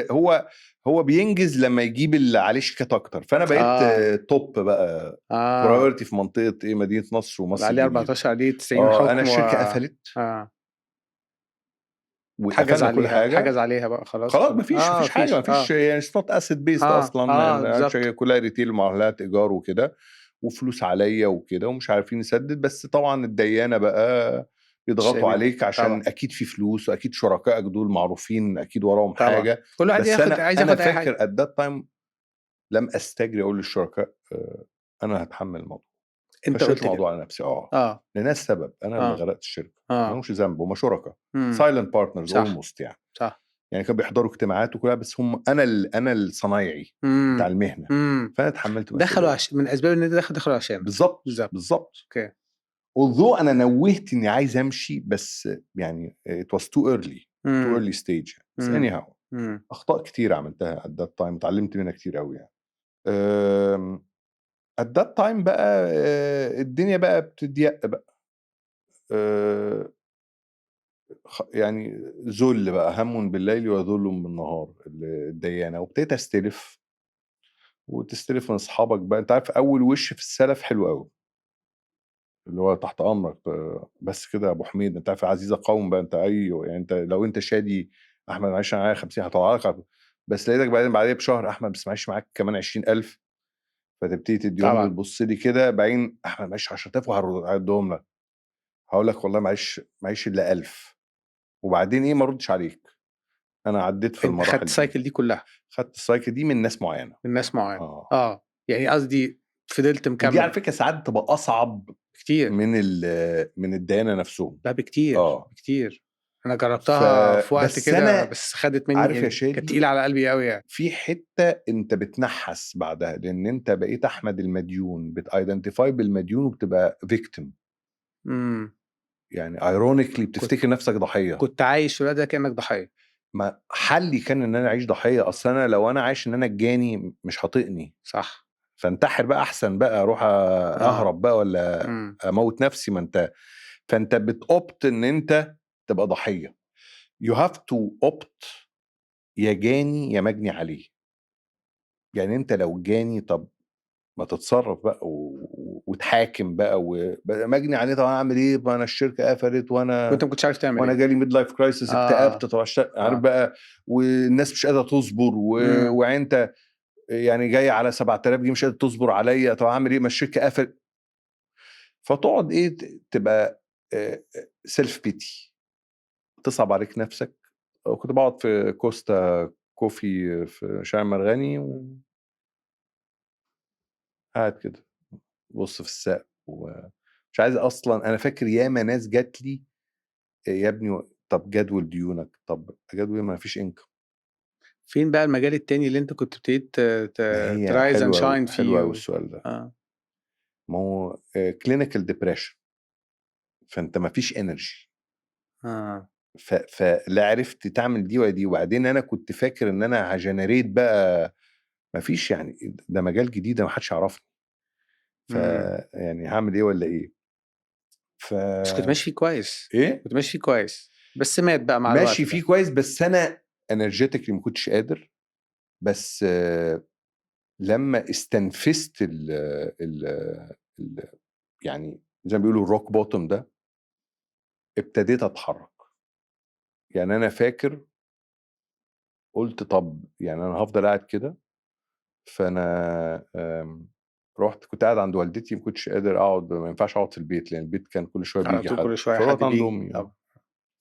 Speaker 1: هو بينجز لما يجيب اللي عليه شيكات اكتر. فانا بقيت توب بقى برايورتي في منطقه ايه، مدينه نصر ومصر
Speaker 2: عليه
Speaker 1: الجديده.
Speaker 2: 14 عليه 90 حكم
Speaker 1: انا الشركه قفلت
Speaker 2: حجز
Speaker 1: وقفلنا كل
Speaker 2: عليها
Speaker 1: حاجه
Speaker 2: بقى خلاص
Speaker 1: مفيش حاجه، مفيش يعني نوت اسيت بيست اصلا،
Speaker 2: بالظبط.
Speaker 1: كلها ريتيل معاملات ايجار وكده، وفلوس عليا وكده، ومش عارفين نسدد. بس طبعا الديانه بقى بيضغطوا عليك عشان
Speaker 2: طبعا.
Speaker 1: اكيد في فلوس، واكيد شركائك دول معروفين، اكيد وراهم
Speaker 2: طبعا.
Speaker 1: حاجه.
Speaker 2: كل واحد
Speaker 1: بس
Speaker 2: عايز
Speaker 1: انا
Speaker 2: ياخد اي
Speaker 1: فاكر
Speaker 2: حاجه.
Speaker 1: at that time لم استجري اقول للشركاء انا هتحمل الموضوع.
Speaker 2: انت
Speaker 1: فشلت
Speaker 2: قلت كده
Speaker 1: الموضوع على نفسي لان السبب انا اللي غرقت الشركه، مالهمش ذنب، هم شركاء سايلنت بارتنرز اولموست يعني.
Speaker 2: صح.
Speaker 1: يعني كانوا بيحضروا اجتماعات وكل، بس هم انا الصنايعي بتاع المهنه. فانا اتحملت
Speaker 2: دخلوا من اسباب ان انت دخلوا عشان
Speaker 1: بالظبط.
Speaker 2: اوكي.
Speaker 1: although انا نوهت اني عايز امشي، بس يعني it was too early stage. بس anyhow اخطاء كتير عملتها at that time، اتعلمت منها كتير قوي يعني. at that time بقى الدنيا بقى بتضيق بقى، يعني ذل بقى، هم بالليل وذل بالنهار الديانه. وابتديت استلف وتستلف من اصحابك بقى. انت عارف اول وش في السلف حلو قوي، اللي هو تحت امرك بس كده يا ابو حميد، انت عارف عزيزه قوم بقى، انت ايوه يعني، انت لو انت شادي احمد معلش انا معايا 50 هطلع لك، بس لقيتك بعدين بشهر احمد بس معلش معاك كمان 20,000، فتبتدي تديهم لي، تبص لي كده، بعدين احمد معلش 10,000 وهردهم لك، هقول لك والله معلش الا 1000، وبعدين ايه ما ردش عليك. انا عديت في المراحل
Speaker 2: خدت السايكل دي كلها،
Speaker 1: خدت السايكل دي من ناس معينه،
Speaker 2: يعني قصدي فضلت مكمل.
Speaker 1: ودي على فكره ساعات تبقى اصعب
Speaker 2: كتير
Speaker 1: من الديانه نفسهم.
Speaker 2: لا بكتير. انا جربتها في وقت كده، بس خدت مني،
Speaker 1: عارف يا شادي،
Speaker 2: كانت تقيله على قلبي قوي يعني.
Speaker 1: في حته انت بتنحس بعدها، لان انت بقيت احمد المديون، بتايدنتيفاي بالمديون وبتبقى فيكتيم. يعني ايرونيكلي بتفتكر نفسك ضحيه،
Speaker 2: كنت عايش في الوقت ده كانك ضحيه.
Speaker 1: ما حلي كان ان انا اعيش ضحيه. اصل انا لو انا عايش ان انا الجاني مش هطقني،
Speaker 2: صح،
Speaker 1: فانتحر بقى احسن بقى، اروح اهرب بقى ولا اموت نفسي. ما انت فانت بتوبت ان انت تبقى ضحيه. you have to opt يا جاني يا مجني عليه. يعني انت لو جاني، طب ما تتصرف بقى وتحاكم بقى ومجني عليه. طب انا اعمل ايه؟ انا الشركه قفلت
Speaker 2: وانت ما كنتش عارف تعمل
Speaker 1: وانا
Speaker 2: ايه،
Speaker 1: جالي ميد لايف كرايسيس، اكتئبت. طب عارف بقى، والناس مش قادره تصبر وانت يعني جاي على 7000 جنيه مش قادر تصبر عليا. طب اعمل ايه؟ ما الشركه قفلت. فتقعد ايه، تبقى سيلف بيتي، تصعب عليك نفسك. كنت بقعد في كوستا كوفي في شارع مرغني، قاعد كده بص في السقف ومش عايز اصلا. انا فاكر ياما ناس جات لي يا ابني طب جدول ديونك، طب جدول ما فيش انكم.
Speaker 2: فين بقى المجال التاني اللي انت كنت ابتديت
Speaker 1: ترايز اند شاين فيه؟ حلو قوي السؤال ده. ما هو كلينيكال ديبريشن، فانت ما فيش انرجي. فلا عرفت تعمل دي ولا دي. وبعدين انا كنت فاكر ان انا هجنريت بقى، ما فيش يعني، ده مجال جديد ما حدش يعرفني، يعني هعمل ايه ولا ايه.
Speaker 2: بس كنت ماشي فيه كويس.
Speaker 1: ايه،
Speaker 2: كنت ماشي فيه كويس، بس مات بقى مع الوقت.
Speaker 1: ماشي فيه كويس، بس انا انرجيتيكلي ما كنتش قادر. بس لما استنفذت ال يعني زي ما بيقولوا الروك بوتوم ده، ابتديت اتحرك. يعني انا فاكر قلت طب يعني انا هفضل قاعد كده. فانا كنت قاعد عند والدتي، ما كنتش قادر اقعد، ما ينفعش اقعد في البيت لان البيت كان كل شويه بيجي حد، فرحت عند امي.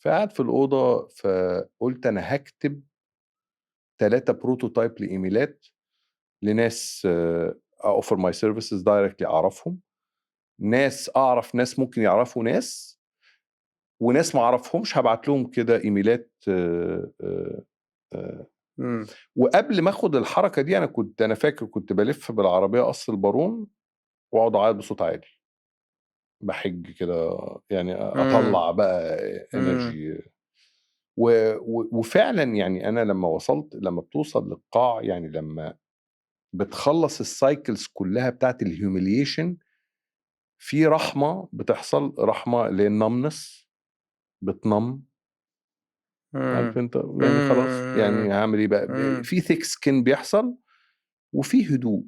Speaker 1: فقعد في الاوضه، فقلت انا هكتب 3 بروتوتايب لايميلات لناس اوفر ماي سيرفيسز دايركتلي اعرفهم، ناس اعرف ناس ممكن يعرفوا ناس، وناس ما اعرفهمش هبعت لهم كده ايميلات. وقبل ما اخد الحركه دي انا فاكر كنت بلف بالعربيه قصر البارون واقعد اعيط بصوت عالي، بحج كده يعني، اطلع بقى انرجي. وفعلا يعني انا لما بتوصل للقاع، يعني لما بتخلص السايكلز كلها بتاعت الهيوميليشن، في رحمه بتحصل، رحمه للنمنس، بتنم، عارف انت يعني خلاص يعني هعمل ايه بقى، في ثيك سكين بيحصل، وفي هدوء،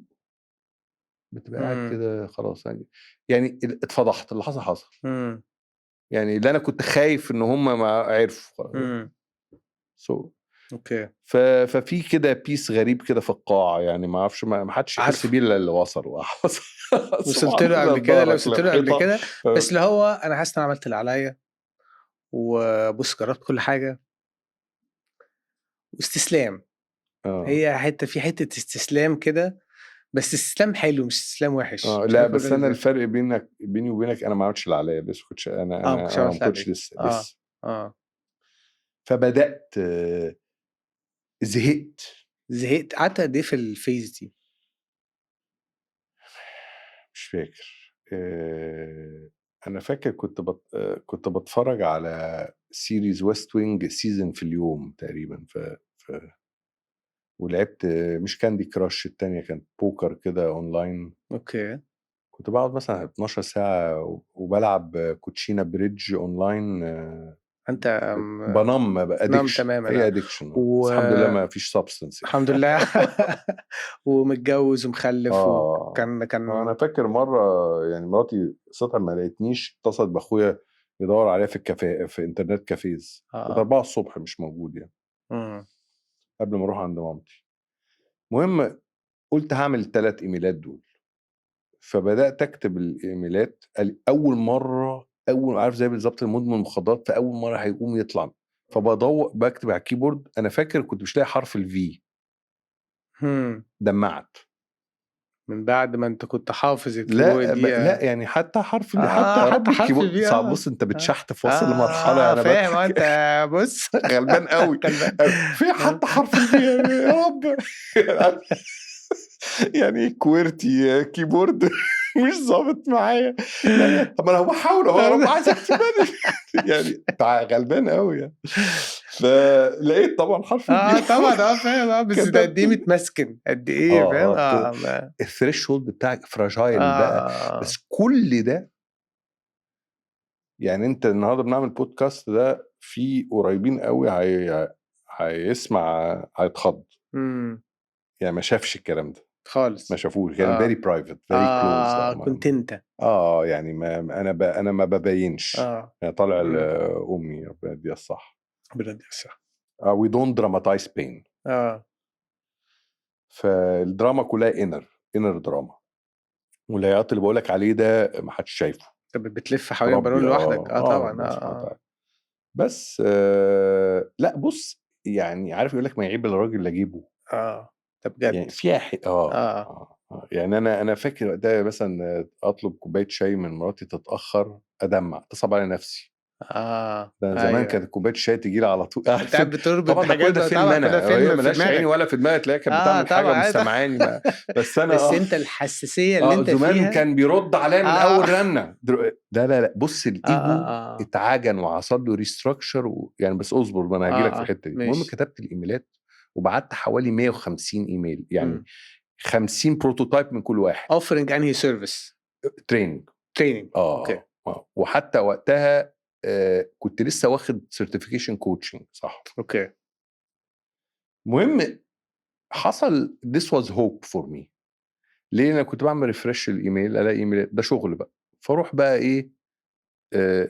Speaker 1: بتبقى قاعد كده خلاص يعني اتفضحت، اللي حصل يعني اللي انا كنت خايف ان هم ما عرفوا
Speaker 2: اوكي.
Speaker 1: ففي كده بيس غريب كده في القاعه، يعني ما اعرفش، ما حدش يحس بيه الا اللي وصل
Speaker 2: وصلت له قبل كده، لو وصلت له قبل كده بس اللي هو انا حاسس ان انا عملت اللي عليا، وبص جربت كل حاجه، واستسلام. هي في حته استسلام كده، بس استسلام حلو مش استسلام وحش.
Speaker 1: لا بس انا الفرق بيني وبينك، انا ما عملتش اللي عليا لسه، كنتش انا
Speaker 2: ما
Speaker 1: كنتش لسه فبدات زهقت.
Speaker 2: قعدت قد ايه في الفيز دي؟
Speaker 1: مش فاكر. انا فاكر كنت بتفرج على سيريز ويست وينج سيزن في اليوم تقريبا، ولعبت مش كاندي كراش، التانية كانت بوكر كده اونلاين.
Speaker 2: اوكي.
Speaker 1: كنت بقعد مثلا 12 ساعة وبلعب كوتشينا بريدج اونلاين.
Speaker 2: انت
Speaker 1: بنام ادكشن،
Speaker 2: تماما.
Speaker 1: هي ادكشن. الحمد لله ما فيش سبستنس
Speaker 2: الحمد لله. ومتجوز ومخلف. كان
Speaker 1: انا فاكر مرة يعني مراتي صوتها ما لقيتنيش، اتصلت باخويا يدور عليها في الكافيه، في انترنت كافيز، كنت 4 الصبح مش موجود يعني. قبل ما اروح عند مامتي. مهم قلت هعمل 3 ايميلات دول، فبدات اكتب الايميلات. اول مره، عارف زي بالظبط المدمن المخدرات، فاول مره هيقوم يطلع، فبدور بكتب على الكيبورد. انا فاكر كنت مش لاقي حرف الفي، دمعت
Speaker 2: من بعد ما انت كنت حافظ
Speaker 1: لا يعني حتى حرف حتى يا رب الكيبورد صعب. بص انت بتشحت في وصل لمرحله يعني
Speaker 2: فاهم انت. بص
Speaker 1: غلبان قوي في حتى حرف الفي يا رب. يعني كويرتي كيبورد مش ظابط معايا يعني. طب انا هو بحاول اهو يا رب عايز اكتب يعني غلبان قوي يعني. فلقيت طبعا حرف
Speaker 2: طبعا فاهم. بس ده قد ايه متمسكن، قد ايه فاهم.
Speaker 1: الثريش هولد بتاعك فراجايل بقى. بس كل ده يعني انت النهارده بنعمل بودكاست ده، في قريبين قوي هيسمع هيتخض يعني ما شافش الكلام ده
Speaker 2: خالص،
Speaker 1: ما شافوش، كان فيري برايفت فيري كلوز.
Speaker 2: كنت انت
Speaker 1: يعني ما انا ما ببينش يعني طالع لامي ربنا يديها الصح،
Speaker 2: ربنا يديها الصح.
Speaker 1: we don't dramatize pain. فالدراما كلها انر دراما، واللياقات اللي بقولك عليه ده ما حدش شايفه.
Speaker 2: طب بتلف حوالين البالون لوحدك؟ طبعا.
Speaker 1: بس لا بص يعني عارف يقول لك ما يعيب الراجل اللي اجيبه.
Speaker 2: طب بجد
Speaker 1: يعني فيها يعني انا فاكر ده مثلا اطلب كوبايه شاي من مراتي تتاخر ادمع، تصعب على نفسي. ده زمان كانت كوبايه الشاي تجي لي على طول.
Speaker 2: انت قاعد بتربط
Speaker 1: طبعا ده كل ده فيلم، انا هي ملهاش عيني ولا في دماغي، تلاقيها كانت بتعمل حاجه ومش سامعاني بس انا
Speaker 2: بس انت الحساسيه اللي انت
Speaker 1: زمان
Speaker 2: فيها
Speaker 1: كان بيرد عليا من اول رنه. لا بص الايجو اتعجن وحصل له ريستراكشر يعني. بس اصبر ما انا هجيلك في الحته دي. المهم كتبت الايميلات وبعت حوالي 150 ايميل يعني 50 بروتوتايب من كل واحد.
Speaker 2: اوفرنج انهي سيرفيس؟
Speaker 1: تريننج.
Speaker 2: اوكي.
Speaker 1: وحتى وقتها كنت لسه واخد سيرتيفيكيشن كوتشنج صح.
Speaker 2: اوكي.
Speaker 1: المهم حصل this was hope for me. ليه؟ انا كنت بعمل ريفرش الايميل الاقي ايميل ده شغل بقى، فاروح بقى ايه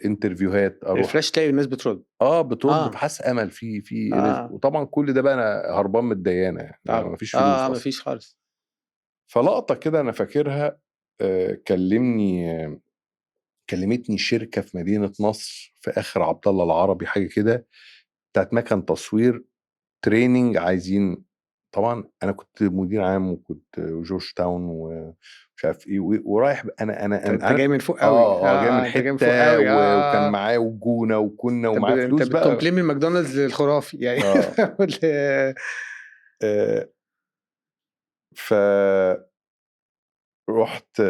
Speaker 1: انترفيوهات، اروح
Speaker 2: ريفرش تلاقي الناس بترد
Speaker 1: بترد فحس امل في رزق. وطبعا كل ده بقى انا هربان من الديانه يعني مفيش فلوس اصلا
Speaker 2: مفيش خالص.
Speaker 1: فلقطه كده انا فاكرها كلمتني شركه في مدينه نصر في اخر عبد الله العربي حاجه كده بتاعت مكان تصوير تريننج عايزين. طبعا انا كنت مدير عام وكنت جورج تاون ومش عارف ايه ورايح
Speaker 2: انت جاي من فوق قوي.
Speaker 1: جاي من حته وكان معايا وجونه وكنا ومعايا فلوس بقى.
Speaker 2: انت بتكمبلين من ماكدونالدز الخرافي يعني.
Speaker 1: ف رحت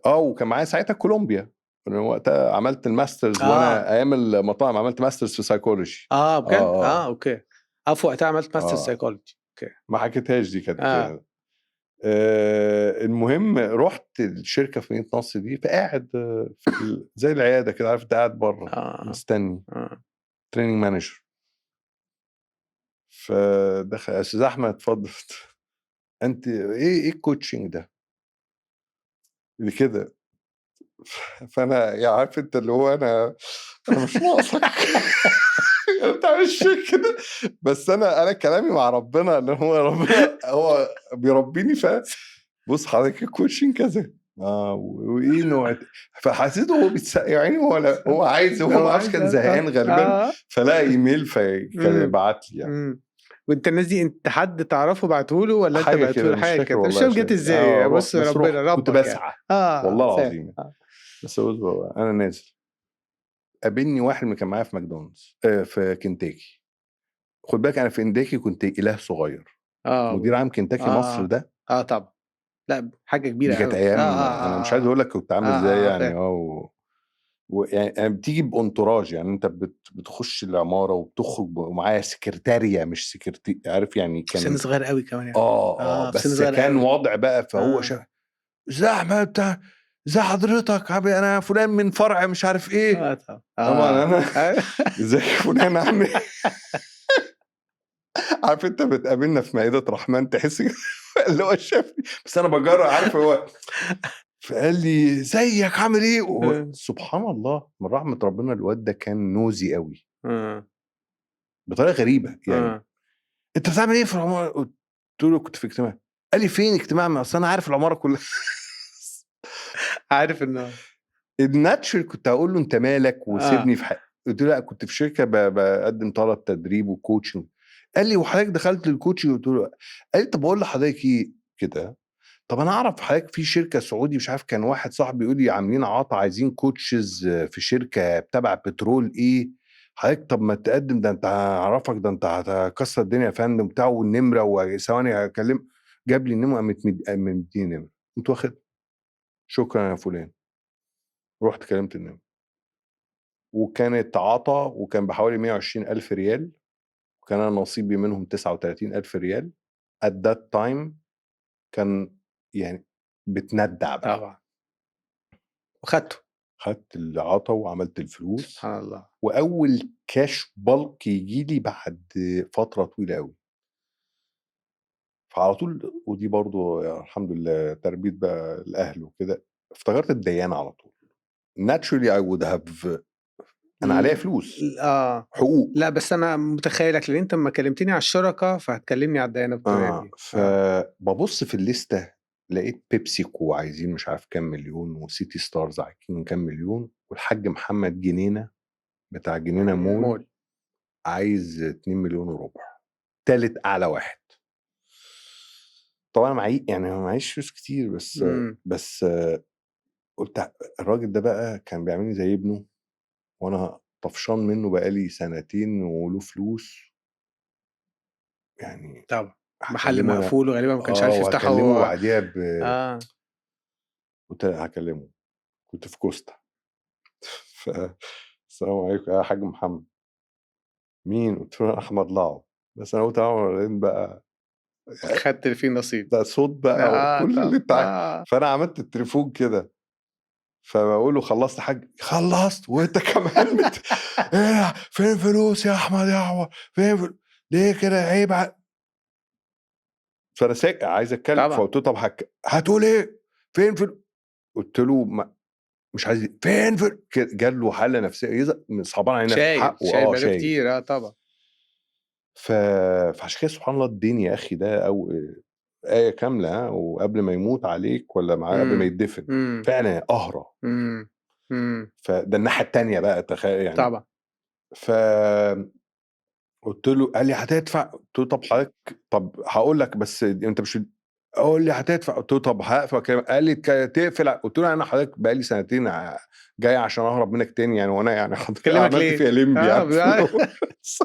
Speaker 1: وكان معايا ساعتها كولومبيا وقتها عملت الماسترز وانا ايام المطاعم عملت ماسترز في سايكولوجي.
Speaker 2: بجد اوكي. في وقتها عملت ماسترز سايكولوجي. اوكي
Speaker 1: ما حكيتهاش دي كانت المهم رُحت الشركة في مدينة نصر دي، فقاعد في زي العيادة كده، عارف أنت قاعد برّه مستني training manager. فدخل يا أستاذ أحمد اتفضل. أنت إيه الcoaching ده؟ اللي كده. فأنا يعني عارف أنت اللي هو أنا مش ناقصك. ما بتعملش كده. بس أنا كلامي مع ربنا اللي هو ربنا هو بيربيني. بُص حضرتك الcoaching كذا. وإيه نوع فحسيته هو يا عيني هو عايز، هو ما اعرفش كان زهقان غالبًا فلقى إيميل فكان بعت لي يعني.
Speaker 2: وأنت الناس دي أنت حد تعرفه بعته له والّا أنت
Speaker 1: حاجة
Speaker 2: بعته
Speaker 1: كده
Speaker 2: له
Speaker 1: مش
Speaker 2: حاجة
Speaker 1: فاكر
Speaker 2: كده؟ مش
Speaker 1: والله
Speaker 2: فاهم
Speaker 1: يا
Speaker 2: جت
Speaker 1: شيخ.
Speaker 2: إزاي،
Speaker 1: رُحت
Speaker 2: بُص
Speaker 1: بس
Speaker 2: ربنا
Speaker 1: كنت
Speaker 2: ربّك يعني.
Speaker 1: باسعى والله
Speaker 2: فاهم.
Speaker 1: العظيم. بس أنا نازل، قابلني واحد كان معايا في ماكدونالدز في كنتاكي. خُد بالك أنا في كنتاكي كنت إله صغير. مدير عام كنتاكي مصر ده
Speaker 2: طبعًا. لأ حاجة كبيرة
Speaker 1: دي كانت
Speaker 2: أوي.
Speaker 1: أيام أنا مش عايز أقول لك كنت عامل إزاي يعني.
Speaker 2: فاهم.
Speaker 1: ويعني أنا بتيجي بانتوراج، يعني أنت بتخش العمارة وبتخرج ومعايا سكرتارية مش عارف يعني
Speaker 2: في سن
Speaker 1: كان
Speaker 2: صغير أوي كمان يعني. في سن
Speaker 1: بس
Speaker 2: صغير
Speaker 1: كان
Speaker 2: أوي.
Speaker 1: وضع بقى فهو إزي أحمد بتاع إزي حضرتك أنا فلان من فرع مش عارف إيه.
Speaker 2: طبعًا.
Speaker 1: طبعًا أنا إزيك يا فلان عامل إيه؟ عارف أنت بتقابلنا في مائدة رحمن تحس اللي هو شافني بس أنا باجرّأ عارف هو. فقال لي إزيك عامل إيه؟ سبحان الله من رحمة ربنا الواد ده كان نوزي أوي. بطريقة غريبة يعني. أنت بتعمل إيه في العمارة؟ قُلت له كنت في اجتماع. قال لي فين اجتماع؟ ما أصل أنا عارف العمارة كلها.
Speaker 2: عارف إنه
Speaker 1: الnatural كنت هاقول له أنت مالك وسيبني في قُلت له لأ كنت في شركة باقدّم طلب تدريب وcoaching. قال لي وحضرتك دخلت الcoaching؟ قُلت له لأ. قال لي طب باقول لحضرتك إيه كده، طب أنا أعرف حضرتك في شركة سعودي مش عارف كان واحد صاحبي بيقول لي عاملين عطا عايزين coaches في شركة تبع بترول إيه، حضرتك طب ما تقدّم ده أنت هاعرفك ده أنت هتكسّر الدنيا يا فندم بتاع والنمرة وثواني هاكلم. جاب لي النمرة قام مدّيني نمرة، قمت واخدها. شكرًا يا فلان. رُحت كلمت النمرة. وكانت عطا وكان بحوالي 120,000 ريال وكان أنا نصيبي منهم 39,000 ريال. at that time كان يعني بتندّع بقى.
Speaker 2: طبعًا. وخدته.
Speaker 1: خدت العطا وعملت الفلوس.
Speaker 2: سبحان الله.
Speaker 1: وأول cash bulk ييجي لي بعد فترة طويلة أوي. فعلى طول ودي برضه الحمد لله تربية بقى الأهل وكده، افتكرت الديانة على طول. naturally I would have أنا عليّا فلوس، حقوق.
Speaker 2: لأ بس أنا متخيّلك لإن أنت أمّا كلمتني على الشركا فهتكلمني على الديانة بالطريقة دي.
Speaker 1: فبابُص في الليستة لقيت PepsiCo عايزين مش عارف كام مليون وCity Stars عايزين كام مليون والحاج محمد جنينة بتاع جنينة مول عايز 2,500,000. تالت أعلى واحد. طبعًا يعني ما معييش فلوس كتير بس قُلت الراجل ده بقى كان بيعاملني زي ابنه وأنا طفشان منه بقى لي سنتين وله فلوس. يعني
Speaker 2: طبعًا. محل
Speaker 1: هاكلمه أنا
Speaker 2: مقفول وغالبًا ما كانش عارف يفتحه.
Speaker 1: وهاكلمه بعديها قُلت هاكلمه. كنت في كوستا. السلام عليكم يا حاج محمد. مين؟ قُلت له أنا أحمد لعو. بس أنا قُلت بعدين بقى
Speaker 2: خدت اللي فيه نصيب.
Speaker 1: ده صوت بقى وكل اللي أنت فأنا عملت التليفون كده. فباقول له خلّصت يا حاج؟ خلّصت وأنت كمان إيه فين فلوس يا أحمد يعوض فين ليه كده عيب فأنا عايز أتكلم. فقُلت له طب هتقول إيه؟ فين قُلت له مش عايز فين جات له حالة نفسية صعبان علينا في حقه.
Speaker 2: شايل بقى له
Speaker 1: شايل.
Speaker 2: كتير. طبعًا.
Speaker 1: فعشان كده سبحان الله الدين يا أخي ده أو آية كاملة وقبل ما يموت عليك والّا معاه قبل ما يتدفن. فعلًا قهرة. فده الناحية التانية بقى يعني.
Speaker 2: طبعًا.
Speaker 1: قُلت له قال لي هتدفع؟ قُلت له طب حضرتك طب هاقول لك بس أنت مش قُل لي هتدفع؟ قُلت له طب هاقفل قال لي تقفل قُلت له أنا حضرتك بقى لي سنتين جاي عشان أهرب منك تاني يعني وأنا يعني حضرتك
Speaker 2: كلمك
Speaker 1: عملت
Speaker 2: ليه؟
Speaker 1: فيها لمبي يعني.
Speaker 2: بالعكس.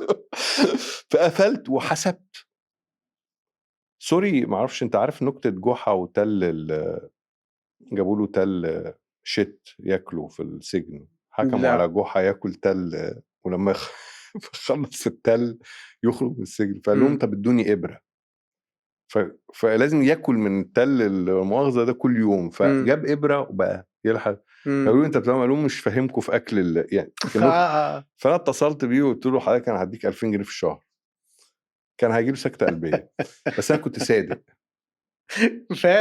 Speaker 1: فقفلت وحسبت. سوري ما أعرفش أنت عارف نكتة جحا وتل جابوا له تل ياكله في السجن. حكموا على جحا ياكل تل ولمّا يخلّص التل يخرج من السجن فقال لهم طب ادوني إبرة. فلازم ياكل من التل المؤاخذه ده كل يوم، فجاب ابره وبقى يلحق. قالوا انت بتعمل، قالوا مش فاهمكم في اكل يعني فانا اتصلت بيه وقلت له حضرتك انا هديك 2000 جنيه في الشهر، كان هيجيب سكته قلبيه. بس انا كنت صادق.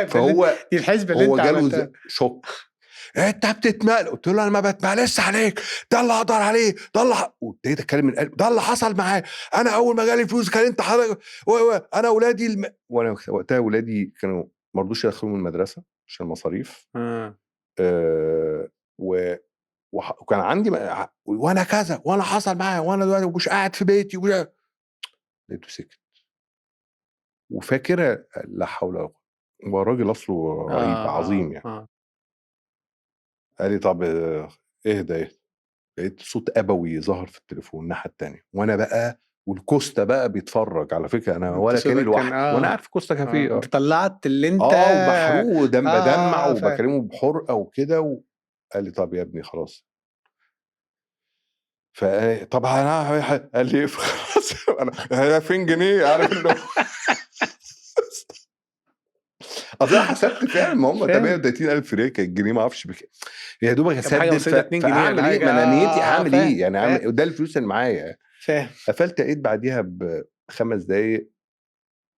Speaker 1: فهو
Speaker 2: دي الحسبه اللي
Speaker 1: هو
Speaker 2: انت عملتها.
Speaker 1: جاله شوك. انت بتتمال، قلت له انا ما بتمالش عليك، ده اللي اقدر عليه، ده اللي وابتديت اتكلم من قلبي، ده اللي حصل معايا. انا اول ما جالي فلوس كان انت حضرتك انا اولادي وانا وقتها اولادي كانوا ما رضوش يدخلوا من المدرسه عشان المصاريف. وكان عندي وانا كذا وانا حصل معايا وانا دلوقتي مش قاعد في بيتي لقيته سكت وفاكره لا حول ولا قوه. هو الراجل اصله رهيب عظيم يعني. قال لي طب اهدى. لقيت صوت ابوي ظهر في التليفون الناحيه الثانيه، وانا بقى والكوستا بقى بيتفرج على فكره، انا ولا كاني لوحدي وانا عارف كوستا كافيه.
Speaker 2: انت طلعت اللي انت
Speaker 1: ومحروق بدمع وبكلمه بحرقه وكده قال لي طب يا ابني خلاص. طب انا قال لي خلاص انا 2000 جنيه عارف انه اصل حسبت فعلا ما هم 380,000 ريال الجنيه ما اعرفش يا دوبك اسدد. فاعمل ايه؟ ما انا نيتي اعمل ايه يعني؟ اعمل ده الفلوس اللي معايا. قفلت لقيت بعديها ب5 دقايق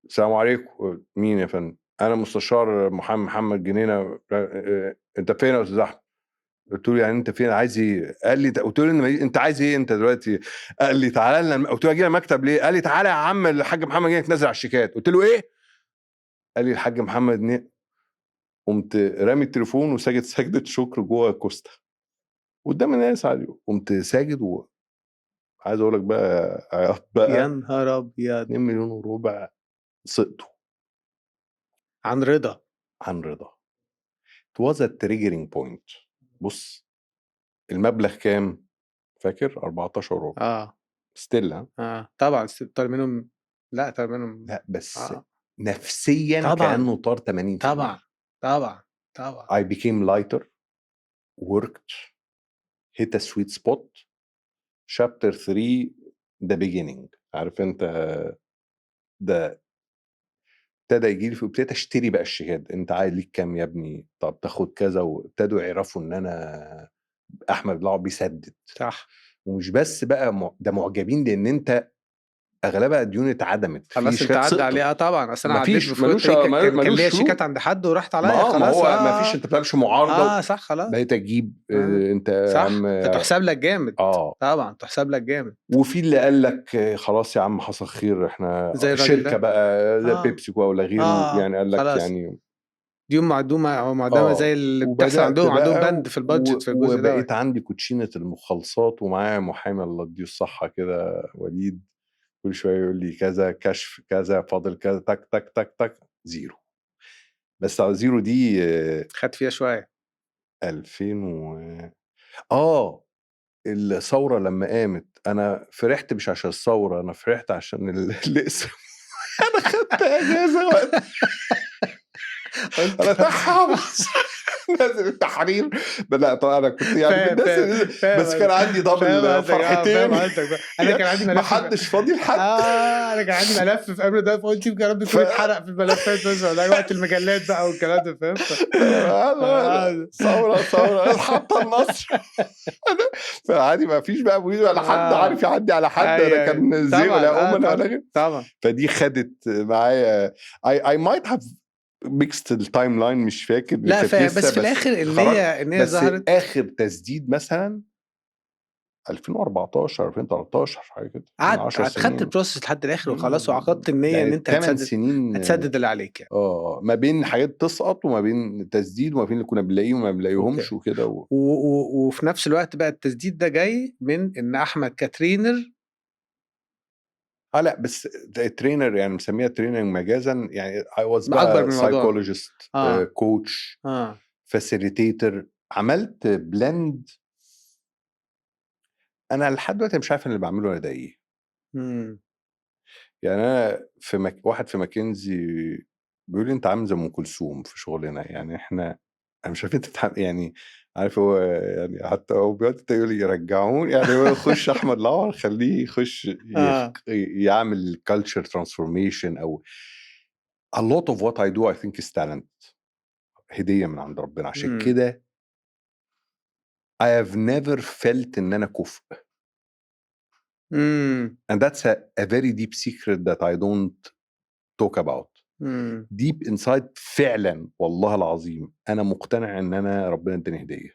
Speaker 1: السلام عليكم. مين يا فندم؟ انا مستشار محمد جنينه. انت فين يا استاذ احمد؟ قلت له يعني انت فين؟ عايز ايه؟ قال لي قلت له انت عايز ايه انت دلوقتي؟ قال لي تعالى لنا. قلت له اجي المكتب ليه؟ قال لي تعالى يا عم الحاج محمد جنينه تنزل على الشيكات. قلت له ايه؟ قال لي الحاج محمد جنينه. قمت رامي التليفون وساجد سجدة شكر جوه كوستا قدام الناس عادي. قمت ساجد عايز اقول لك بقى عياط بقى.
Speaker 2: يا نهار ابيض.
Speaker 1: 2 مليون وربع سقطوا
Speaker 2: عن رضا.
Speaker 1: it was a triggering point. بص المبلغ كام فاكر؟ 14 وربع. ستيل
Speaker 2: طبعا طار منهم. لا
Speaker 1: لا بس نفسيا
Speaker 2: طبعا.
Speaker 1: كأنه طار 80%.
Speaker 2: طبعا
Speaker 1: I became lighter, worked, hit a sweet spot. chapter 3 the beginning. عارف انت ده ابتدى يجي لي، ابتديت اشتري بقى الشهاد. انت عايز ليك كام يا ابني؟ طب تاخد كذا. وابتدوا يعرفوا ان انا احمد بلعب بيسدد.
Speaker 2: صح.
Speaker 1: ومش بس بقى ده معجبين لان انت اغلبها ديون اتعدمت.
Speaker 2: خلاص انت عدى عليها طبعا. اصل انا عديت
Speaker 1: ملوش
Speaker 2: كان ليا شيكات عند حد ورحت عليا خلاص.
Speaker 1: ما هو ما فيش، انت بتعملش معارضه.
Speaker 2: صح خلاص
Speaker 1: بقيت تجيب
Speaker 2: انت عم تحسب لك جامد. طبعا تحسب لك جامد.
Speaker 1: وفي اللي قال لك خلاص يا عم حصل خير احنا شركه بقى زي بيبسي ولا غيره. يعني قال لك
Speaker 2: خلاص.
Speaker 1: يعني
Speaker 2: ديون معدومه او معدمه زي اللي بتحصل عندهم بند في البادجت في الجزء ده.
Speaker 1: وبقيت عندي كوتشينه المخالصات ومعايا محامي الله يديه الصحه كده وليد، كل شويه يقول لي كذا كشف كذا فاضل كذا تك تك تك تك زيرو. بس على زيرو دي
Speaker 2: خد فيها شويه
Speaker 1: 2000 الثوره لما قامت انا فرحت مش عشان الثوره، انا فرحت عشان الاسم. انا خدت اجازه وقت انا تحمس نازل التحرير. لا طبعا انا كنت يعني بس كان عندي دبل فرحتين.
Speaker 2: انا كان عندي ملف
Speaker 1: ما حدش فاضي لحد.
Speaker 2: انا كان عندي ملف في قبل ده فقلت يمكن ربي يكون اتحرق في الملفات بس ولا وقت المجلات بقى والكلام ده فاهم.
Speaker 1: ثوره الحط النصر. فعادي ما فيش بقى ولا حد عارف يعدي على حد. انا كان زي ولا ولا
Speaker 2: طبعا.
Speaker 1: فدي خدت معايا I might have ميكست التايم لاين مش فاكر.
Speaker 2: لا بس في الاخر النية ظهرت.
Speaker 1: اخر تسديد مثلا 2014 2013 حاجه كده.
Speaker 2: خدت البروسيس لحد الاخر وخلاص وعقدت النية يعني ان انت
Speaker 1: 8 سنين
Speaker 2: هتسدد اللي عليك يعني.
Speaker 1: ما بين حاجات تسقط وما بين تسديد وما بين اللي كنا بنلاقيه وما بنلاقيهمش وكده
Speaker 2: وفي نفس الوقت بقى التسديد ده جاي من ان احمد كترينر.
Speaker 1: لا بس ترينر يعني مسميها ترينر مجازا يعني. I was
Speaker 2: بقى
Speaker 1: psychologist coach facilitator. عملت بلند. انا لحد دلوقتي مش عارف اللي بعمله انا ده ايه. يعني انا في واحد في ماكنزي بيقول لي انت عامل زي ام كلثوم في شغلنا. يعني انا مش عارف انت يعني عارف هو يعني حتى هو بيقعد يقول لي يرجعون يعني هو يخش احمد العوض خليه يخش يعمل كلتشر ترانسفورميشن او a lot of what I do I think is talent, هدية من عند ربنا. عشان كده I have never felt إن أنا كفء. And that's a very deep secret that I don't talk about. deep inside فعلا والله العظيم أنا مقتنع إن أنا ربنا اداني هدية.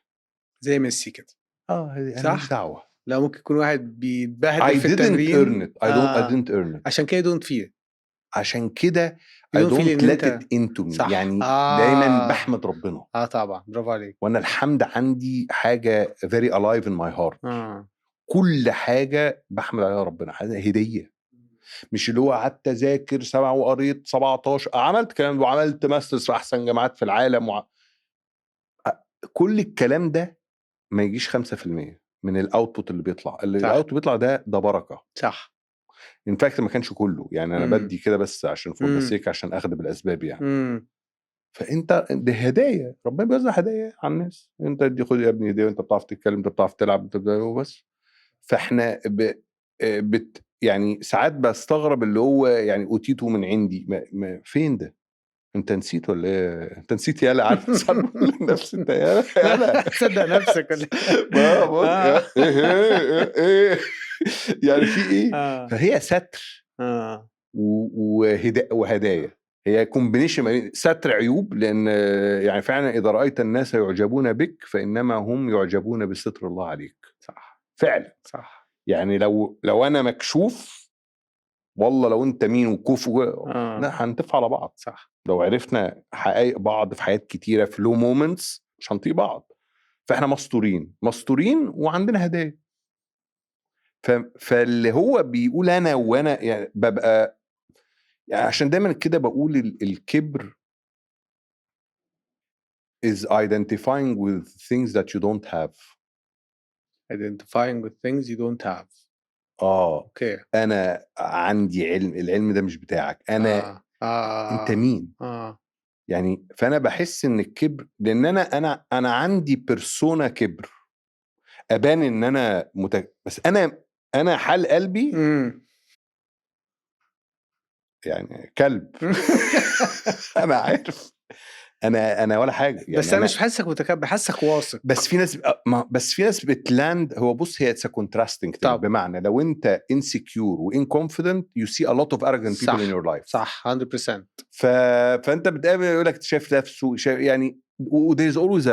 Speaker 2: زي ميسي كده.
Speaker 1: أنا مش دعوة.
Speaker 2: لا ممكن يكون واحد بيتبهدل في التمرين.
Speaker 1: I didn't earn it. I didn't earn it.
Speaker 2: عشان كده don't feel.
Speaker 1: عشان كده I don't let it into me.
Speaker 2: صح.
Speaker 1: يعني دايما بحمد ربنا.
Speaker 2: طبعا برافو عليك.
Speaker 1: وانا الحمد عندي حاجة very alive in my heart. كل حاجة بحمد عليها ربنا، هدية. مش اللي هو قعدت اذاكر 7 وقريت 17 عملت كلام وعملت ماسترز في احسن جامعات في العالم كل الكلام ده ما يجيش 5% من الاوتبوت اللي بيطلع. الاوتبوت بيطلع ده بركة.
Speaker 2: صح.
Speaker 1: ان فاكت ما كانش كله يعني انا بدي كده بس عشان فور مسيك عشان اخد بالاسباب يعني. فانت دي هدايا ربنا بيوزع هدايا على الناس. انت دي خد يا ابني هديه وانت بتعرف تتكلم انت بتعرف تلعب انت بس. فاحنا يعني ساعات بستغرب اللي هو يعني اوتيته من عندي فين ده؟ انت نسيت ولا ايه؟ انت نسيت يالا عارف نفس انت يالا
Speaker 2: تصدق نفسك ولا
Speaker 1: ايه يعني في ايه؟ فهي ستر وهدايا. هي كومبينيشن ستر عيوب، لان يعني فعلا اذا رايت الناس يعجبون بك فانما هم يعجبون بستر الله عليك.
Speaker 2: صح
Speaker 1: فعلا
Speaker 2: صح.
Speaker 1: يعني لو انا مكشوف والله لو انت مين وكفو لا هنتف على بعض.
Speaker 2: صح.
Speaker 1: لو عرفنا حقائق بعض في حياة كتيرة في لو مومنتس مش هنطيق بعض. فاحنا مستورين وعندنا هدايا. فاللي هو بيقول انا وانا يعني ببقى يعني عشان دايما كده بقول الكبر is identifying with things that you don't have.
Speaker 2: Identifying with things you don't have.
Speaker 1: اوكي. انا عندي علم، العلم ده مش بتاعك. انا انت مين؟ يعني فانا بحس ان الكبر لان انا عندي بيرسونا كبر ابان ان انا بس انا حال قلبي يعني كلب. انا عارف انا ولا حاجه يعني.
Speaker 2: بس انا مش حاسك متكبر، حاسك واثق.
Speaker 1: بس في ناس بتلاند. هو بص هي اتس كونتراستنج بمعنى لو انت انسكيور وانكونفيدنت يو سي ا لوت اوف ارجنت بيبل ان يور لايف.
Speaker 2: صح 100%.
Speaker 1: فانت بتقابل يقول لك شايف نفسه يعني وذير از اولويز.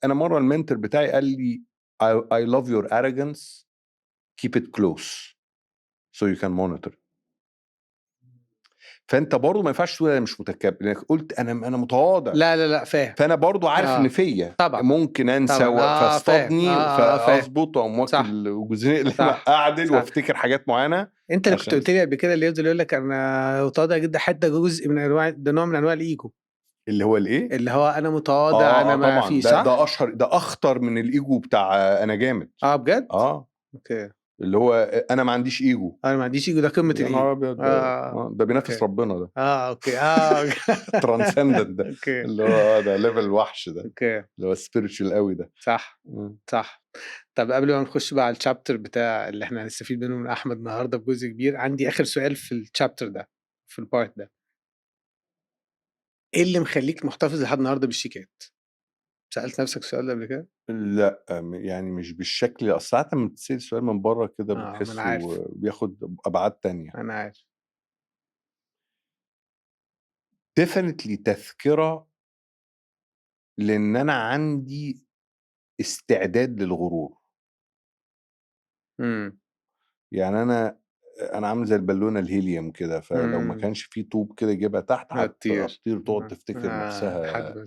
Speaker 1: انا مره المنتور بتاعي قال لي I love your arrogance keep it close so you can monitor. فانت برضو ما ينفعش تقول انا مش متكبر لانك قلت انا متواضع.
Speaker 2: لا فاهم.
Speaker 1: فانا برضو عارف ان فيا ممكن انسى فاصطادني فاظبط وموكل وجزئين اللي اعدل وافتكر حاجات معينه.
Speaker 2: انت اللي كنت قلت لي قبل كده اللي يفضل يقول لك انا متواضع جدا حتى جزء من انواع ده نوع من انواع الايجو.
Speaker 1: اللي هو الايه؟
Speaker 2: اللي هو انا متواضع انا ما
Speaker 1: طبعًا.
Speaker 2: فيش صح.
Speaker 1: ده اشهر ده اخطر من الايجو بتاع انا جامد.
Speaker 2: بجد؟
Speaker 1: اوكي. اللي هو انا ما عنديش ايجو.
Speaker 2: انا ما عنديش ايجو ده قمه الايجو.
Speaker 1: ده بينافس ربنا ده.
Speaker 2: اوكي.
Speaker 1: ترانسندنت ده. اللي هو ده ليفل وحش ده.
Speaker 2: اوكي.
Speaker 1: اللي هو سبيريتشوال قوي ده.
Speaker 2: صح. صح. طب قبل ما نخش بقى على الشابتر بتاع اللي احنا هنستفيد منه من احمد النهارده بجزء كبير، عندي اخر سؤال في الشابتر ده في البارت ده. ايه اللي مخليك محتفظ لحد النهارده بالشيكات؟ سألت نفسك السؤال ده قبل كده؟
Speaker 1: لا يعني مش بالشكل. اصل ساعات لما تسأل سؤال من بره كده بتحسه بياخد ابعاد تانية.
Speaker 2: انا عارف.
Speaker 1: definitely تذكرة لان انا عندي استعداد للغرور. يعني انا عامل زي البالونه الهيليوم كده، فلو ما كانش فيه طوب كده يجيبها تحت هتطير تقعد تفتكر نفسها.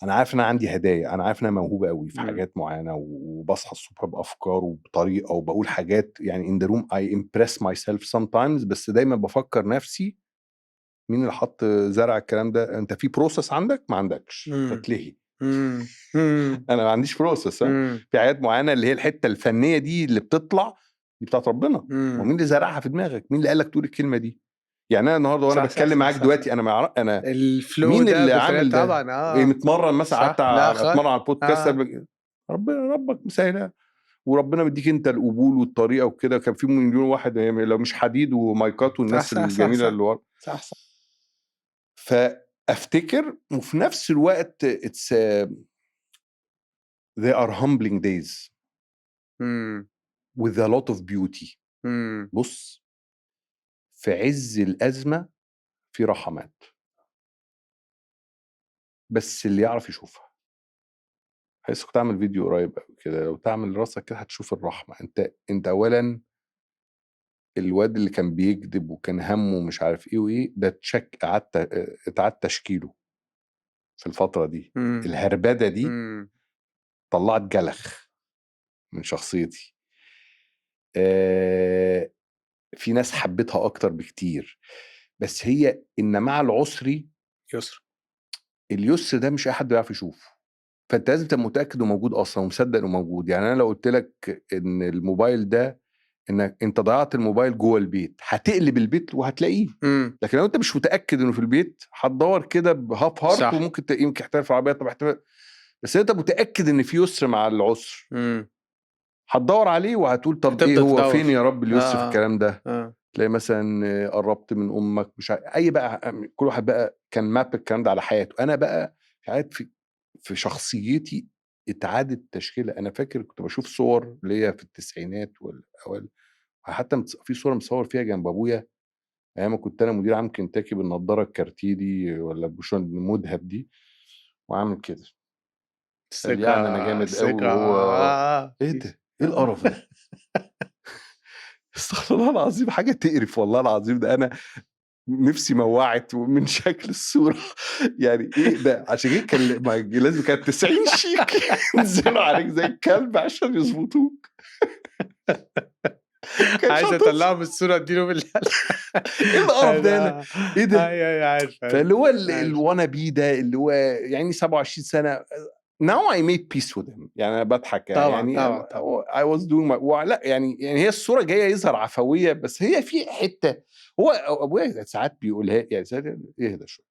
Speaker 1: انا عارف ان انا عندي هدايا، انا عارف ان انا موهوبه قوي في حاجات معينه وبصحى الصبح بافكار وبطريقه وبقول حاجات يعني in the room I impress myself sometimes. بس دايما بفكر نفسي مين اللي حط زرع الكلام ده؟ انت في بروسس عندك؟ ما عندكش فتلهي. انا ما عنديش بروسس. في حاجات معينه اللي هي الحته الفنيه دي اللي بتطلع دي بتاعت ربنا. ومين اللي زرعها في دماغك؟ مين اللي قال لك تقول الكلمه دي؟ يعني انا النهارده وانا بتكلم معاك دلوقتي انا انا
Speaker 2: الفلو
Speaker 1: مين
Speaker 2: ده
Speaker 1: اللي عامل ده؟
Speaker 2: طبعا
Speaker 1: متمرن مثلا قعدت اتمرن على البودكاست ربك مسهلها وربنا مديك انت القبول والطريقه وكده. كان في مليون واحد لو مش حديد ومايكات والناس الجميله اللي ورا.
Speaker 2: صح.
Speaker 1: فافتكر وفي نفس الوقت they are humbling days with a lot of beauty. بص، في عز الأزمة في رحمات، بس اللي يعرف يشوفها. لسه كنت اعمل فيديو قريب كده، لو تعمل راسك كده هتشوف الرحمة. انت اولا الواد اللي كان بيكذب وكان همه مش عارف ايه وايه ده اتعاد تشكيله في الفترة دي. الهربدة دي طلعت جلخ من شخصيتي. في ناس حبتها اكتر بكتير، بس هي ان مع العسر
Speaker 2: يسر.
Speaker 1: اليسر ده مش اي حد يعرف يشوفه، فانت لازم تبقى متاكد انه موجود اصلا ومصدق انه موجود. يعني انا لو قلت لك ان الموبايل ده، انك انت ضيعت الموبايل جوه البيت، هتقلب البيت وهتلاقيه. لكن لو انت مش متاكد انه في البيت هتدور كده بهاف هارت، وممكن يمكن احتمال في العربيه، طب احتمال، بس انت متاكد ان في يسر مع العسر، هتدور عليه وهتقول طب ايه هو
Speaker 2: تدور.
Speaker 1: فين يا رب اليسر في الكلام ده. تلاقي مثلا قربت من امك، مش اي بقى، كل واحد بقى كان ماب الكلام ده على حياته. انا بقى قاعد في شخصيتي اتعادت تشكيله. انا فاكر كنت بشوف صور ليا في التسعينات والاوائل، حتى في صوره مصور فيها جنب ابويا ايام ما كنت انا مدير عام كنتاكي بالنضاره الكارتيلي ولا بوشون المذهب دي، وعامل كده يعني انا جامد قوي وهو ايه ده، ايه القرف ده؟ استغفر الله العظيم، حاجه تقرف والله العظيم. ده انا نفسي موعت من شكل الصوره يعني ايه ده؟ عشان كده كان لازم كانت 90 شيك ينزلوا عليك زي الكلب عشان يظبطوك.
Speaker 2: عايز اطلعه من الصوره اديله بالله.
Speaker 1: ايه القرف ده؟ ايه ده؟
Speaker 2: عارف.
Speaker 1: فاللي هو الوانا بي ده اللي هو يعني 27 سنه. Now I made peace with him. يعني انا بضحك يعني
Speaker 2: طبعا.
Speaker 1: I was doing لا يعني هي الصوره جايه يظهر عفويه، بس هي في حته. هو ابويا ساعات بيقولها يعني اهدى شويه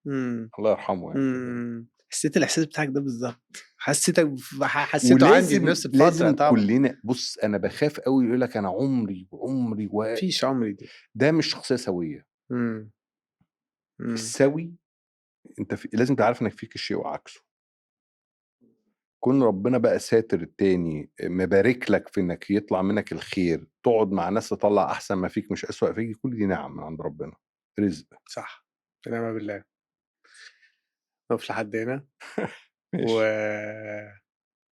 Speaker 1: الله يرحمه يعني.
Speaker 2: حسيت الاحساس بتاعك ده بالظبط، حسيته عندي بنفس الفتره.
Speaker 1: لازم طبعا كلنا. بص انا بخاف قوي يقول لك انا عمري
Speaker 2: مفيش عمري دي.
Speaker 1: ده مش شخصيه سويه. السوي انت لازم تعرف انك فيك الشيء وعكسه. كون ربنا بقى ساتر التاني، مبارك لك في انك يطلع منك الخير، تقعد مع ناس تطلع احسن ما فيك مش اسوأ فيك، كل دي نعم من عند ربنا، رزق.
Speaker 2: صح، ونعم بالله. نقف لحد هنا